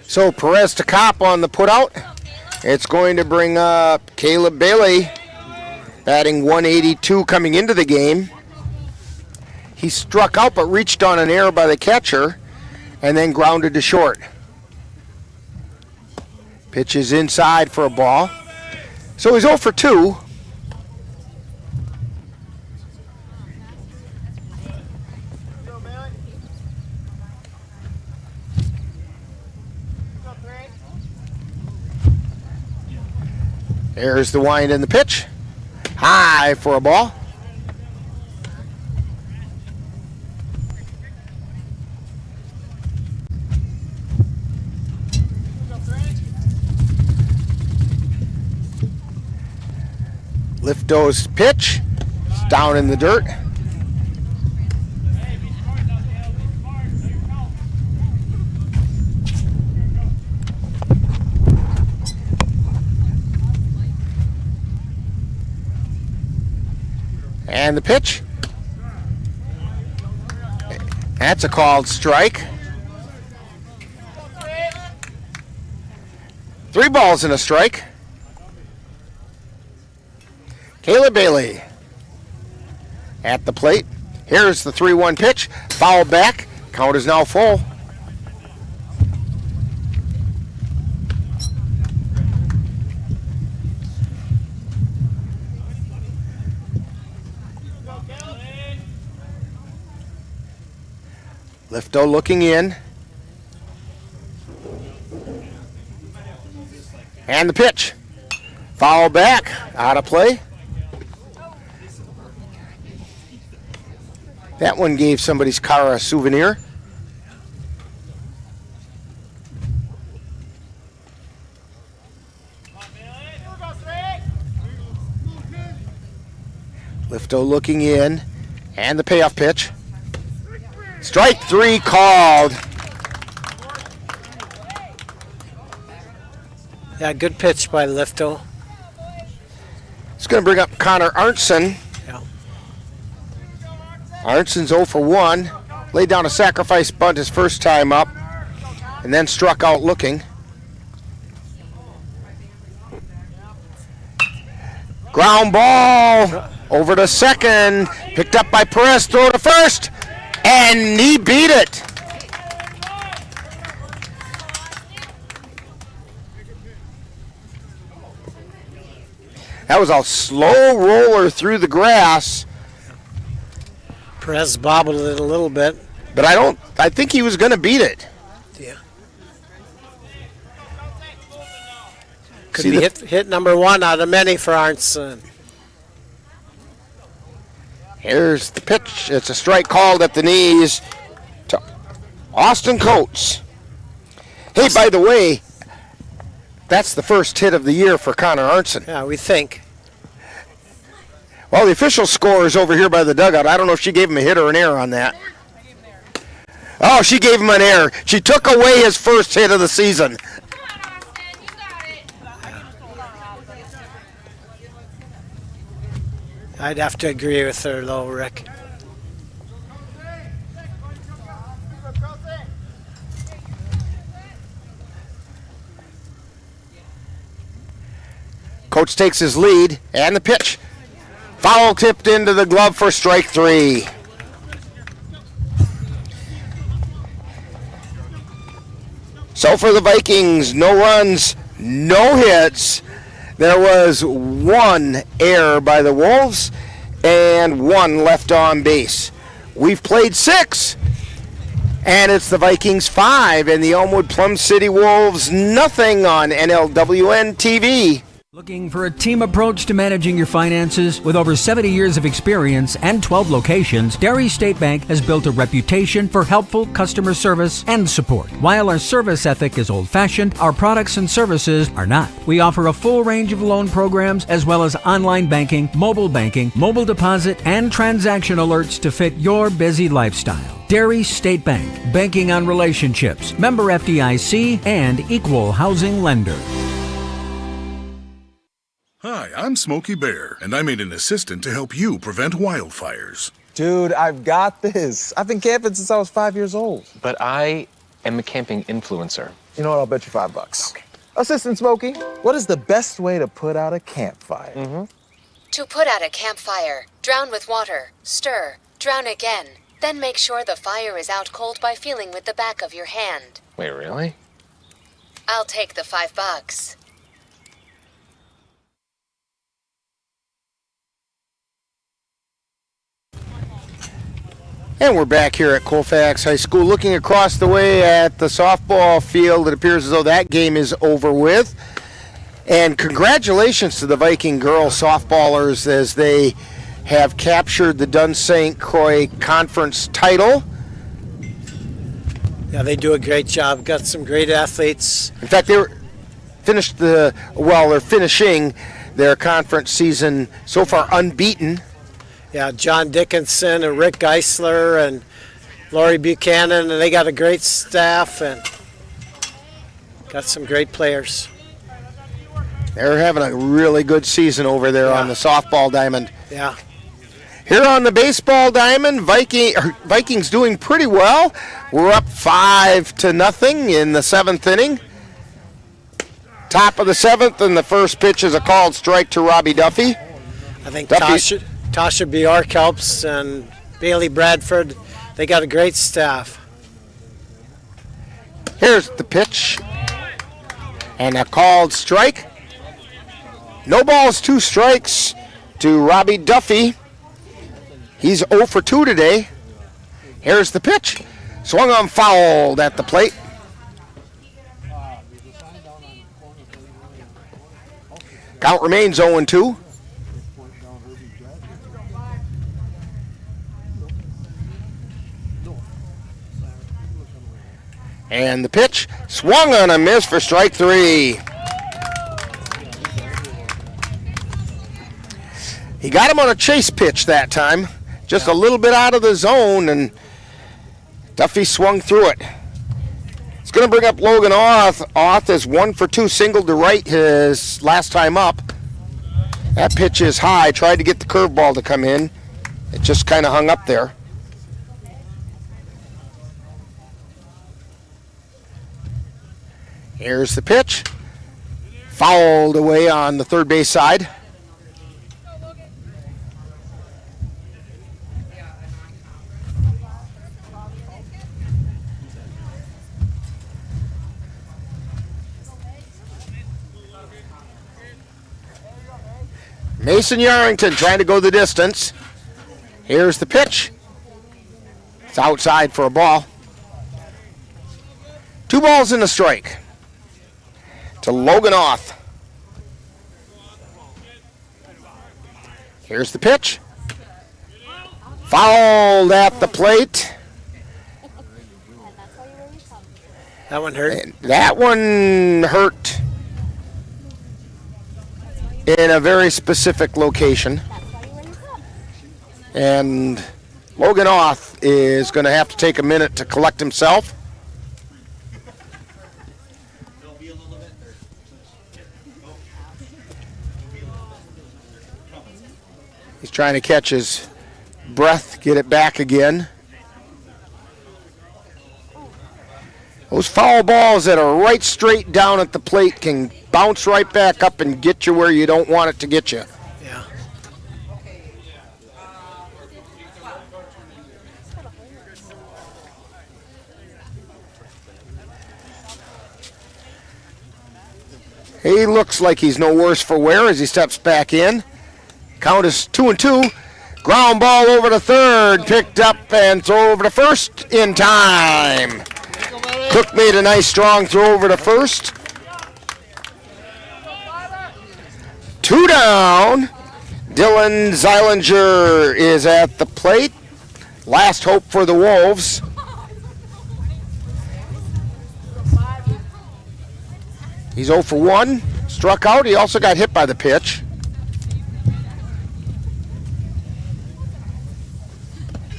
So Perez to Kopp on the putout. It's going to bring up Caleb Bailey, batting 182 coming into the game. He struck out but reached on an error by the catcher and then grounded to short. Pitch is inside for a ball. So he's 0 for 2. There's the wind and the pitch. High for a ball. Lifto's pitch. It's down in the dirt. And the pitch. That's a called strike. 3 balls and a strike. Caleb Bailey at the plate. Here's the 3-1 pitch. Foul back. Count is now full. Lifto looking in. And the pitch. Foul back. Out of play. That one gave somebody's car a souvenir. Lifto looking in. And the payoff pitch. Strike 3 called. Yeah, good pitch by Lifto. It's going to bring up Connor Arnson. Yeah. Arnson's 0 for 1. Laid down a sacrifice bunt his first time up. And then struck out looking. Ground ball over to second. Picked up by Perez. Throw to first. And he beat it. That was a slow roller through the grass. Perez bobbled it a little bit. But I think he was going to beat it. Yeah. Could be hit number 1 out of many for Arnson. Here's the pitch. It's a strike called at the knees to Austin Coates. Hey, by the way, that's the first hit of the year for Connor Arnson. Yeah, we think. Well, the official score is over here by the dugout. I don't know if she gave him a hit or an error on that. Oh, she gave him an error. She took away his first hit of the season. I'd have to agree with her, though, Rick. Coach takes his lead, and the pitch. Foul tipped into the glove for strike 3. So for the Vikings, no runs, no hits. There was 1 error by the Wolves and 1 left on base. We've played 6, and it's the Vikings 5 and the Elmwood Plum City Wolves nothing on NLWN-TV. Looking for a team approach to managing your finances? With over 70 years of experience and 12 locations, Dairy State Bank has built a reputation for helpful customer service and support. While our service ethic is old-fashioned, our products and services are not. We offer a full range of loan programs as well as online banking, mobile deposit, and transaction alerts to fit your busy lifestyle. Dairy State Bank, banking on relationships, member FDIC, and equal housing lender. Hi, I'm Smokey Bear, and I made an assistant to help you prevent wildfires. Dude, I've got this. I've been camping since I was 5 years old. But I am a camping influencer. You know what? I'll bet you $5. Okay. Assistant Smokey, what is the best way to put out a campfire? To put out a campfire, drown with water, stir, drown again. Then make sure the fire is out cold by feeling with the back of your hand. Wait, really? I'll take the $5. And we're back here at Colfax High School looking across the way at the softball field. It appears as though that game is over with. And congratulations to the Viking girls softballers as they have captured the Dunn St. Croix Conference title. Yeah, they do a great job. Got some great athletes. In fact, they're finishing their conference season so far unbeaten. Yeah, John Dickinson and Rick Geisler and Lori Buchanan, and they got a great staff and got some great players. They're having a really good season over there on the softball diamond. Yeah. Here on the baseball diamond, Vikings doing pretty well. We're up 5-0 in the 7th inning. Top of the 7th, and the first pitch is a called strike to Robbie Duffy. I think Tasha Bjork helps, and Bailey Bradford. They got a great staff. Here's the pitch, and a called strike. No balls, 2 strikes to Robbie Duffy. He's 0 for 2 today. Here's the pitch. Swung on, fouled at the plate. Count remains 0-2. And the pitch, swung on a miss for strike 3. He got him on a chase pitch that time, just a little bit out of the zone, and Duffy swung through it. It's going to bring up Logan Auth. Auth is 1 for 2, singled to right his last time up. That pitch is high, tried to get the curveball to come in. It just kind of hung up there. Here's the pitch. Fouled away on the third base side. Mason Yarrington trying to go the distance. Here's the pitch. It's outside for a ball. 2 balls and a strike to Logan Oth. Here's the pitch. Fouled at the plate. That one hurt. And that one hurt in a very specific location. And Logan Oth is going to have to take a minute to collect himself. He's trying to catch his breath, get it back again. Those foul balls that are right straight down at the plate can bounce right back up and get you where you don't want it to get you. Yeah. He looks like he's no worse for wear as he steps back in. Count is 2-2. Ground ball over to third, picked up and throw over to first in time. Cook made a nice strong throw over to first. 2 down. Dylan Zeilinger is at the plate. Last hope for the Wolves. He's 0 for 1. Struck out. He also got hit by the pitch.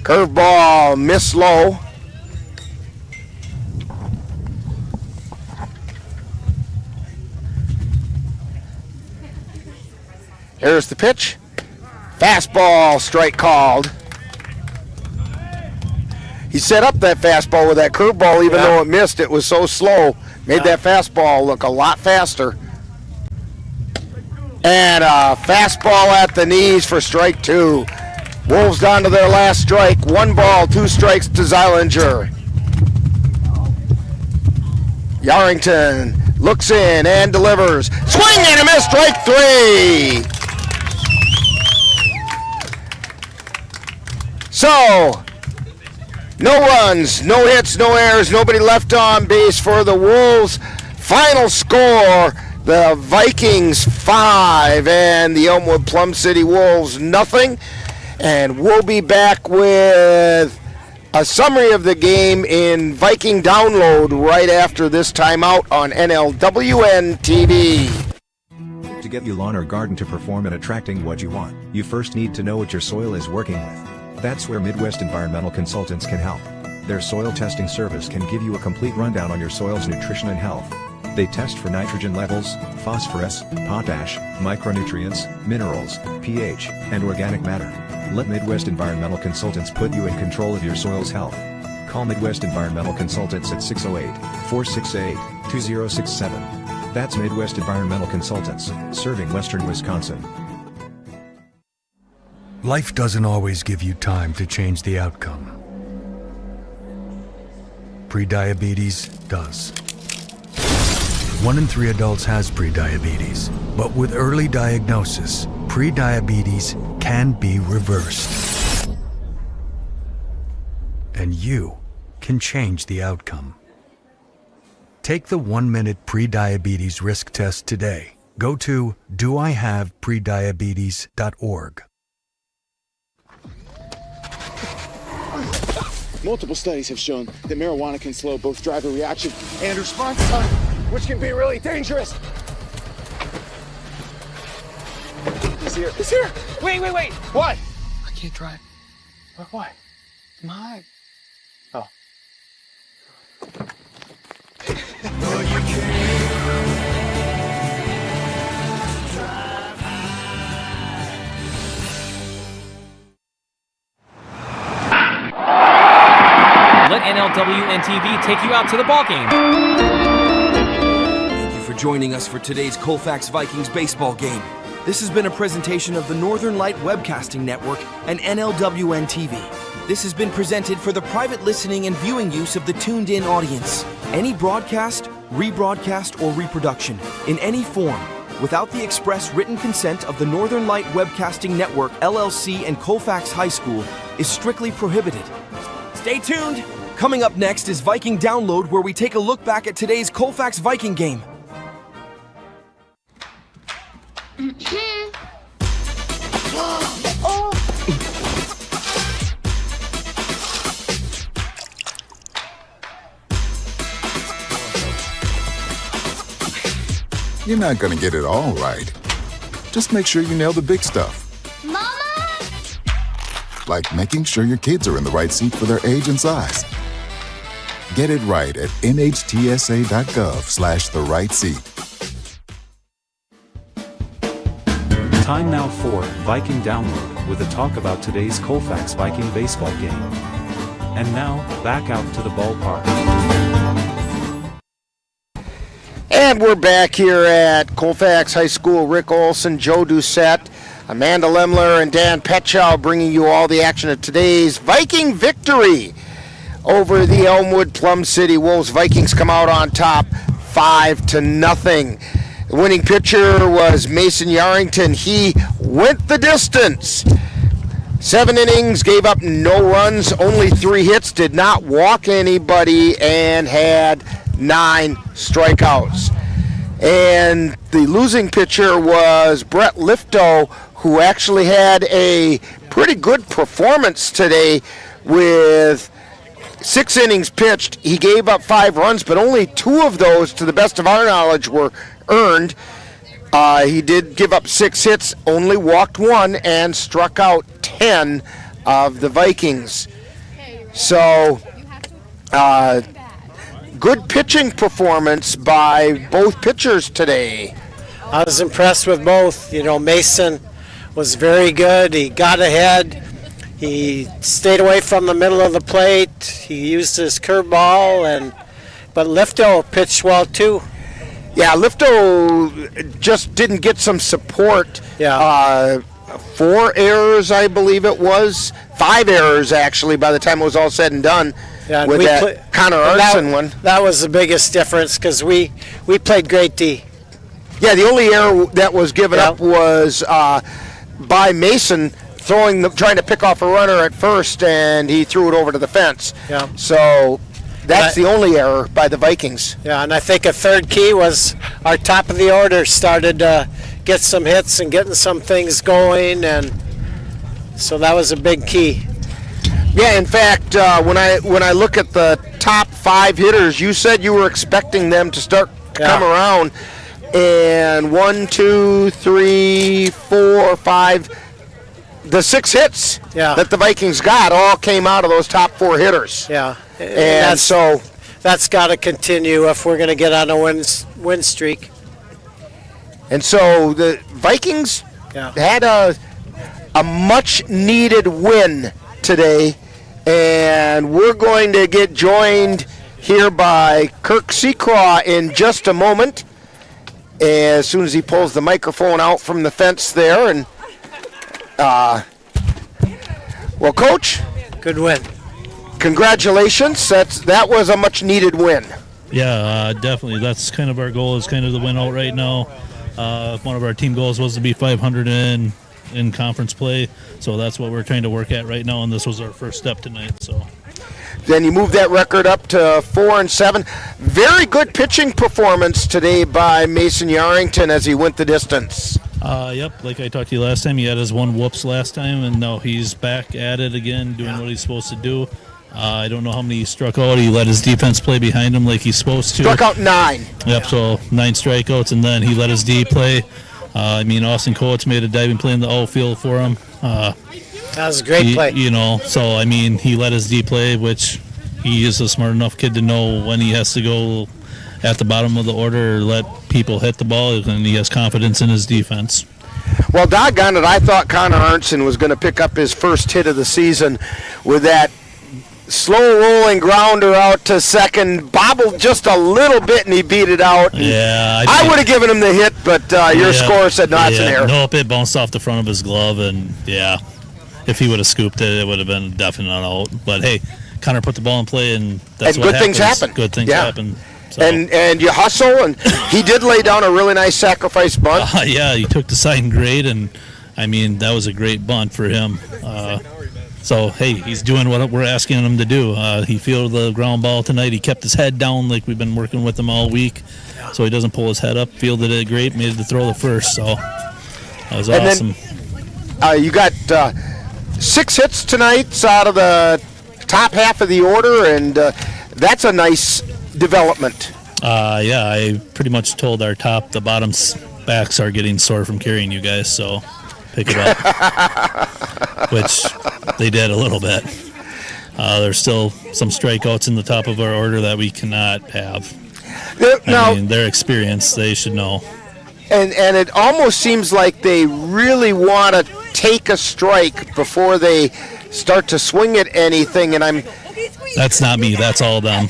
Curveball, miss low. Here's the pitch. Fastball, strike called. He set up that fastball with that curveball, even though it missed. It was so slow. Made that fastball look a lot faster. And a fastball at the knees for strike 2. Wolves down to their last strike. 1 ball, 2 strikes to Zeilinger. Yarrington looks in and delivers. Swing and a miss, strike 3. So, no runs, no hits, no errors, nobody left on base for the Wolves. Final score, the Vikings 5 and the Elmwood Plum City Wolves nothing. And we'll be back with a summary of the game in Viking Download right after this timeout on NLWN-TV. To get your lawn or garden to perform at attracting what you want, you first need to know what your soil is working with. That's where Midwest Environmental Consultants can help. Their soil testing service can give you a complete rundown on your soil's nutrition and health. They test for nitrogen levels, phosphorus, potash, micronutrients, minerals, pH, and organic matter. Let Midwest Environmental Consultants put you in control of your soil's health. Call Midwest Environmental Consultants at 608-468-2067. That's Midwest Environmental Consultants, serving Western Wisconsin. Life doesn't always give you time to change the outcome. Prediabetes does. 1 in 3 adults has prediabetes, but with early diagnosis, prediabetes can be reversed. And you can change the outcome. Take the 1-minute prediabetes risk test today. Go to doihaveprediabetes.org. Multiple studies have shown that marijuana can slow both driver reaction and response time, which can be really dangerous. He's here. He's here. Wait. What? I can't drive. Why? My. Oh. Let NLWN-TV take you out to the ballgame. Thank you for joining us for today's Colfax Vikings baseball game. This has been a presentation of the Northern Light Webcasting Network and NLWN-TV. This has been presented for the private listening and viewing use of the tuned-in audience. Any broadcast, rebroadcast, or reproduction, in any form, without the express written consent of the Northern Light Webcasting Network, LLC, and Colfax High School is strictly prohibited. Stay tuned! Coming up next is Viking Download, where we take a look back at today's Colfax Viking game. You're not gonna get it all right. Just make sure you nail the big stuff. Mama! Like making sure your kids are in the right seat for their age and size. Get it right at nhtsa.gov/the-right-seat. Time now for Viking Download with a talk about today's Colfax Viking baseball game. And now, back out to the ballpark. And we're back here at Colfax High School. Rick Olson, Joe Doucette, Amanda Lemler, and Dan Petchow bringing you all the action of today's Viking victory over the Elmwood Plum City Wolves. Vikings come out on top 5-0. The winning pitcher was Mason Yarrington. He went the distance. 7 innings, gave up no runs, only 3 hits, did not walk anybody, and had 9 strikeouts. And the losing pitcher was Brett Lifto, who actually had a pretty good performance today with 6 innings pitched. He gave up 5 runs, but only 2 of those, to the best of our knowledge, were earned. He did give up 6 hits, only walked 1, and struck out 10 of the Vikings. So, good pitching performance by both pitchers today. I was impressed with both. You know, Mason was very good. He got ahead. He stayed away from the middle of the plate. He used his curveball, but Lifto pitched well too. Yeah, Lifto just didn't get some support. Yeah. 4 errors, I believe it was. 5 errors, actually, by the time it was all said and done. Yeah, with that Connor Arson one. That was the biggest difference because we played great D. Yeah, the only error that was given up was by Mason trying to pick off a runner at first, and he threw it over to the fence. Yeah. So that's the only error by the Vikings. Yeah, and I think a third key was our top of the order started to get some hits and getting some things going, and so that was a big key. Yeah, in fact, when I look at the top 5 hitters, you said you were expecting them to start come around, and 1, 2, 3, 4, 5, the 6 hits that the Vikings got all came out of those top 4 hitters. Yeah, and so that's got to continue if we're going to get on a win streak. And so the Vikings had a much-needed win today, and we're going to get joined here by Kirk Seacraw in just a moment, as soon as he pulls the microphone out from the fence there. And well, Coach, good win. Congratulations. That was a much-needed win. Yeah, definitely. That's kind of our goal, is kind of the win out right now. One of our team goals was to be 500 in conference play, so that's what we're trying to work at right now, and this was our first step tonight. So then you move that record up to 4-7. Very good pitching performance today by Mason Yarrington as he went the distance. Yep, like I talked to you last time, he had his 1 whoops last time, and now he's back at it again, doing what he's supposed to do. I don't know how many he struck out. He let his defense play behind him like he's supposed to. Struck out 9. Yep, so 9 strikeouts, and then he let his D play. Austin Coates made a diving play in the outfield for him. That was a great play. He let his D play, which he is a smart enough kid to know when he has to go at the bottom of the order or let people hit the ball, and he has confidence in his defense. Well, doggone it, I thought Connor Arnson was going to pick up his first hit of the season with that slow rolling grounder out to second, bobbled just a little bit, and he beat it out. Yeah, I would have given him the hit, but your score said no, it's an error. Nope, it bounced off the front of his glove, and if he would have scooped it, it would have been definitely not out. But hey, Connor put the ball in play, and that's what good things happen. Good things happen. So. And you hustle, and he did lay down a really nice sacrifice bunt. Yeah, he took the sign great, and I mean that was a great bunt for him. So hey, he's doing what we're asking him to do. He fielded the ground ball tonight. He kept his head down like we've been working with him all week, so he doesn't pull his head up. Fielded it great, made the throw the first. So that was awesome. Then, you got 6 hits tonight out of the top half of the order, and that's a nice development. Yeah, I pretty much told the bottom backs are getting sore from carrying you guys, so pick it up, which they did a little bit. There's still some strikeouts in the top of our order that we cannot have. I mean, their experience, they should know. And it almost seems like they really want to take a strike before they start to swing at anything, and That's not me, that's all them.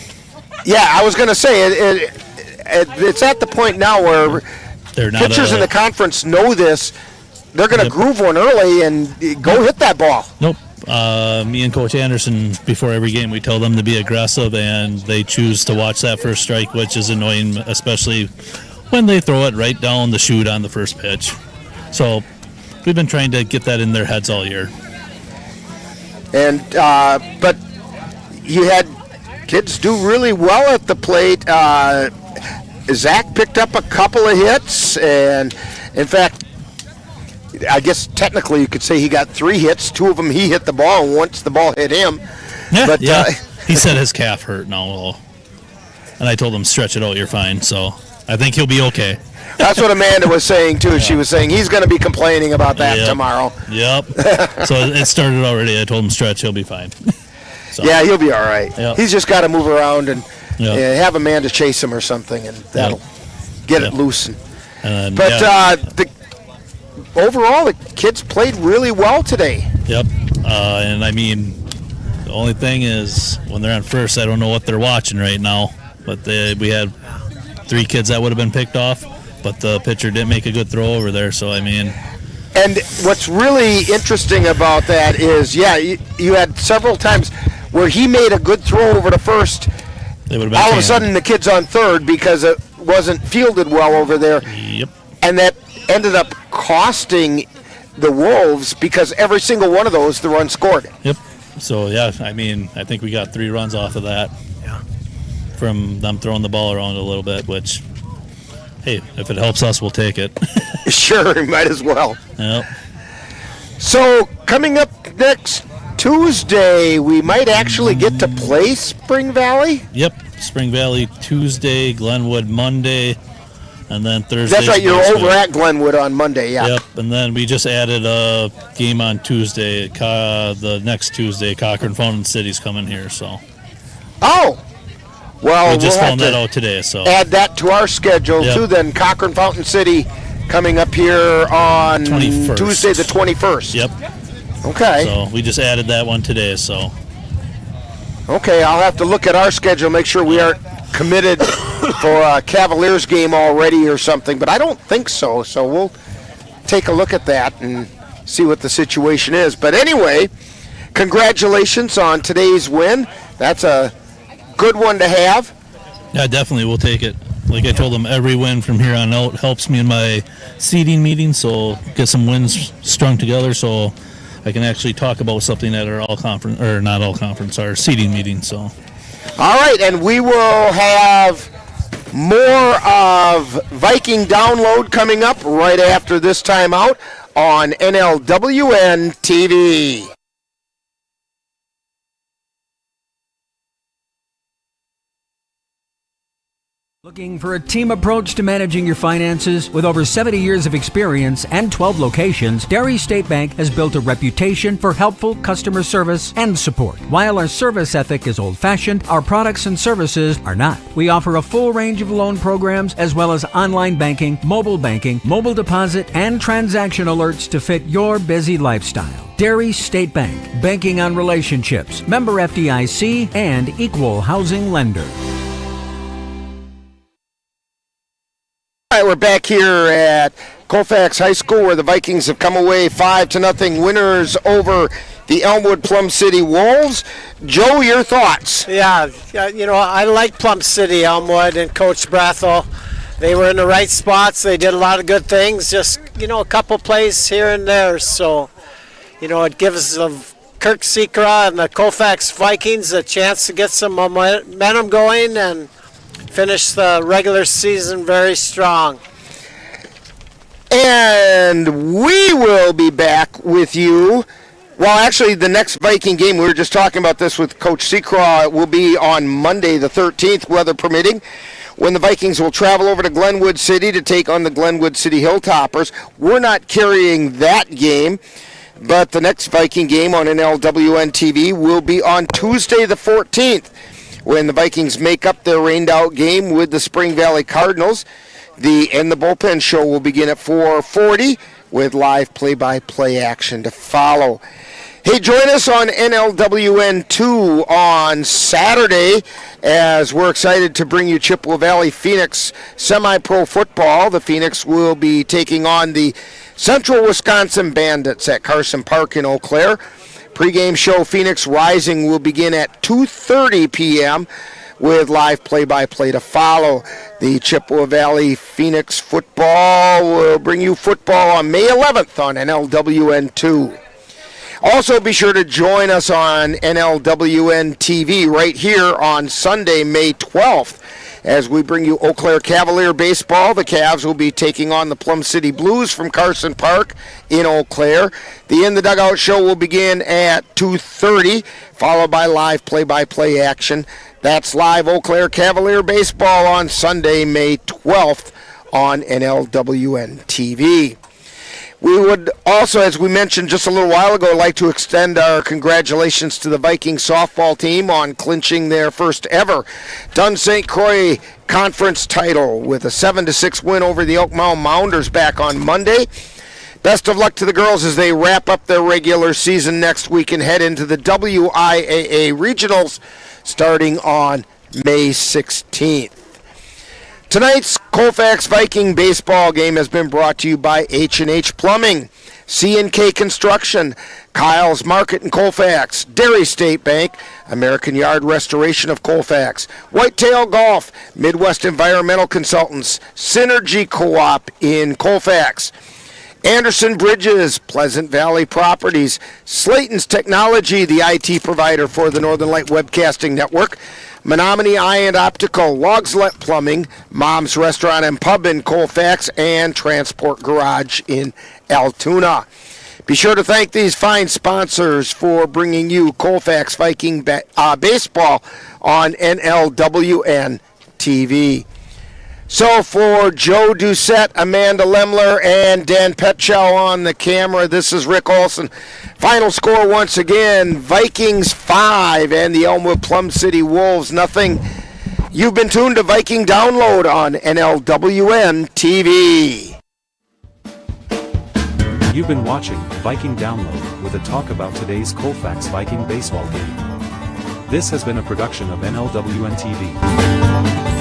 Yeah, I was going to say, it's at the point now where pitchers in the conference know this. They're going to groove one early and go hit that ball. Nope. Me and Coach Anderson, before every game, we tell them to be aggressive, and they choose to watch that first strike, which is annoying, especially when they throw it right down the chute on the first pitch. So we've been trying to get that in their heads all year. And but you had kids do really well at the plate. Zach picked up a couple of hits, and in fact, I guess technically you could say he got 3 hits. 2 of them he hit the ball, and once the ball hit him. Yeah, but, yeah. He said his calf hurt now, and I told him stretch it out, you're fine. So I think he'll be okay. That's what Amanda was saying too. Yeah. She was saying he's going to be complaining about that tomorrow. Yep. So it started already. I told him stretch, he'll be fine. So. Yeah, he'll be all right. Yep. He's just got to move around and have Amanda chase him or something, and that'll get it loose. But overall, the kids played really well today. Yep. And I mean, the only thing is when they're on first, I don't know what they're watching right now. But we had 3 kids that would have been picked off, but the pitcher didn't make a good throw over there. So I mean. And what's really interesting about that is, you had several times where he made a good throw over to first. All of a sudden, the kid's on third because it wasn't fielded well over there. Yep. And that ended up costing the Wolves because every single one of those, the run scored. Yep. So, I mean, I think we got 3 runs off of that from them throwing the ball around a little bit, which, hey, if it helps us, we'll take it. Sure, might as well. Yep. So, coming up next Tuesday, we might actually get to play Spring Valley? Yep, Spring Valley Tuesday, Glenwood Monday, and then Thursday. That's right, you're over at Glenwood on Monday, yeah. Yep, and then we just added a game on Tuesday. The next Tuesday, Cochrane Fountain City's coming here, so. Oh! Well, we just found that out today, so. Add that to our schedule, too, then. Cochrane Fountain City coming up here on 21st. Tuesday the 21st. Yep. Okay. So we just added that one today, so. Okay, I'll have to look at our schedule, make sure we aren't committed for a Cavaliers game already or something, but I don't think so. So we'll take a look at that and see what the situation is. But anyway, congratulations on today's win. That's a good one to have. Yeah, definitely. We'll take it. Like I told them, every win from here on out helps me in my seeding meeting, so get some wins strung together so I can actually talk about something at our all-conference, or not all-conference, our seeding meeting. So. All right, and we will have more of Viking Download coming up right after this time out on NLWN-TV. Looking for a team approach to managing your finances? With over 70 years of experience and 12 locations, Dairy State Bank has built a reputation for helpful customer service and support. While our service ethic is old-fashioned, our products and services are not. We offer a full range of loan programs as well as online banking, mobile deposit, and transaction alerts to fit your busy lifestyle. Dairy State Bank, banking on relationships, member FDIC, and equal housing lender. All right, we're back here at Colfax High School where the Vikings have come away 5-0 winners over the Elmwood Plum City Wolves. Joe, your thoughts? Yeah, I like Plum City, Elmwood, and Coach Brathel. They were in the right spots. They did a lot of good things, just, a couple plays here and there. So, it gives Kirk Sikra and the Colfax Vikings a chance to get some momentum going and finish the regular season very strong. And we will be back with you. Well, actually, the next Viking game, we were just talking about this with Coach Sikra, will be on Monday the 13th, weather permitting, when the Vikings will travel over to Glenwood City to take on the Glenwood City Hilltoppers. We're not carrying that game, but the next Viking game on NLWN-TV will be on Tuesday the 14th, when the Vikings make up their rained-out game with the Spring Valley Cardinals. The Bullpen show will begin at 4:40 with live play-by-play action to follow. Hey, join us on NLWN2 on Saturday as we're excited to bring you Chippewa Valley Phoenix semi-pro football. The Phoenix will be taking on the Central Wisconsin Bandits at Carson Park in Eau Claire. Pre-game show Phoenix Rising will begin at 2:30 p.m. with live play-by-play to follow. The Chippewa Valley Phoenix football will bring you football on May 11th on NLWN2. Also, be sure to join us on NLWN-TV right here on Sunday, May 12th, as we bring you Eau Claire Cavalier baseball. The Cavs will be taking on the Plum City Blues from Carson Park in Eau Claire. The In the Dugout show will begin at 2:30, followed by live play-by-play action. That's live Eau Claire Cavalier baseball on Sunday, May 12th on NLWN-TV. We would also, as we mentioned just a little while ago, like to extend our congratulations to the Viking softball team on clinching their first ever Dunn St. Croix conference title with a 7-6 win over the Oak Mound Mounders back on Monday. Best of luck to the girls as they wrap up their regular season next week and head into the WIAA Regionals starting on May 16th. Tonight's Colfax Viking baseball game has been brought to you by H&H Plumbing, C&K Construction, Kyle's Market in Colfax, Dairy State Bank, American Yard Restoration of Colfax, Whitetail Golf, Midwest Environmental Consultants, Synergy Co-op in Colfax, Anderson Bridges, Pleasant Valley Properties, Slayton's Technology, the IT provider for the Northern Light Webcasting Network, Menominee Eye and Optical, Logslet Plumbing, Mom's Restaurant and Pub in Colfax, and Transport Garage in Altoona. Be sure to thank these fine sponsors for bringing you Colfax Viking baseball on NLWN-TV. So for Joe Doucette, Amanda Lemler, and Dan Petchow on the camera, this is Rick Olson. Final score once again, Vikings 5 and the Elmwood Plum City Wolves 0. You've been tuned to Viking Download on NLWN-TV. You've been watching Viking Download with a talk about today's Colfax Viking baseball game. This has been a production of NLWN-TV.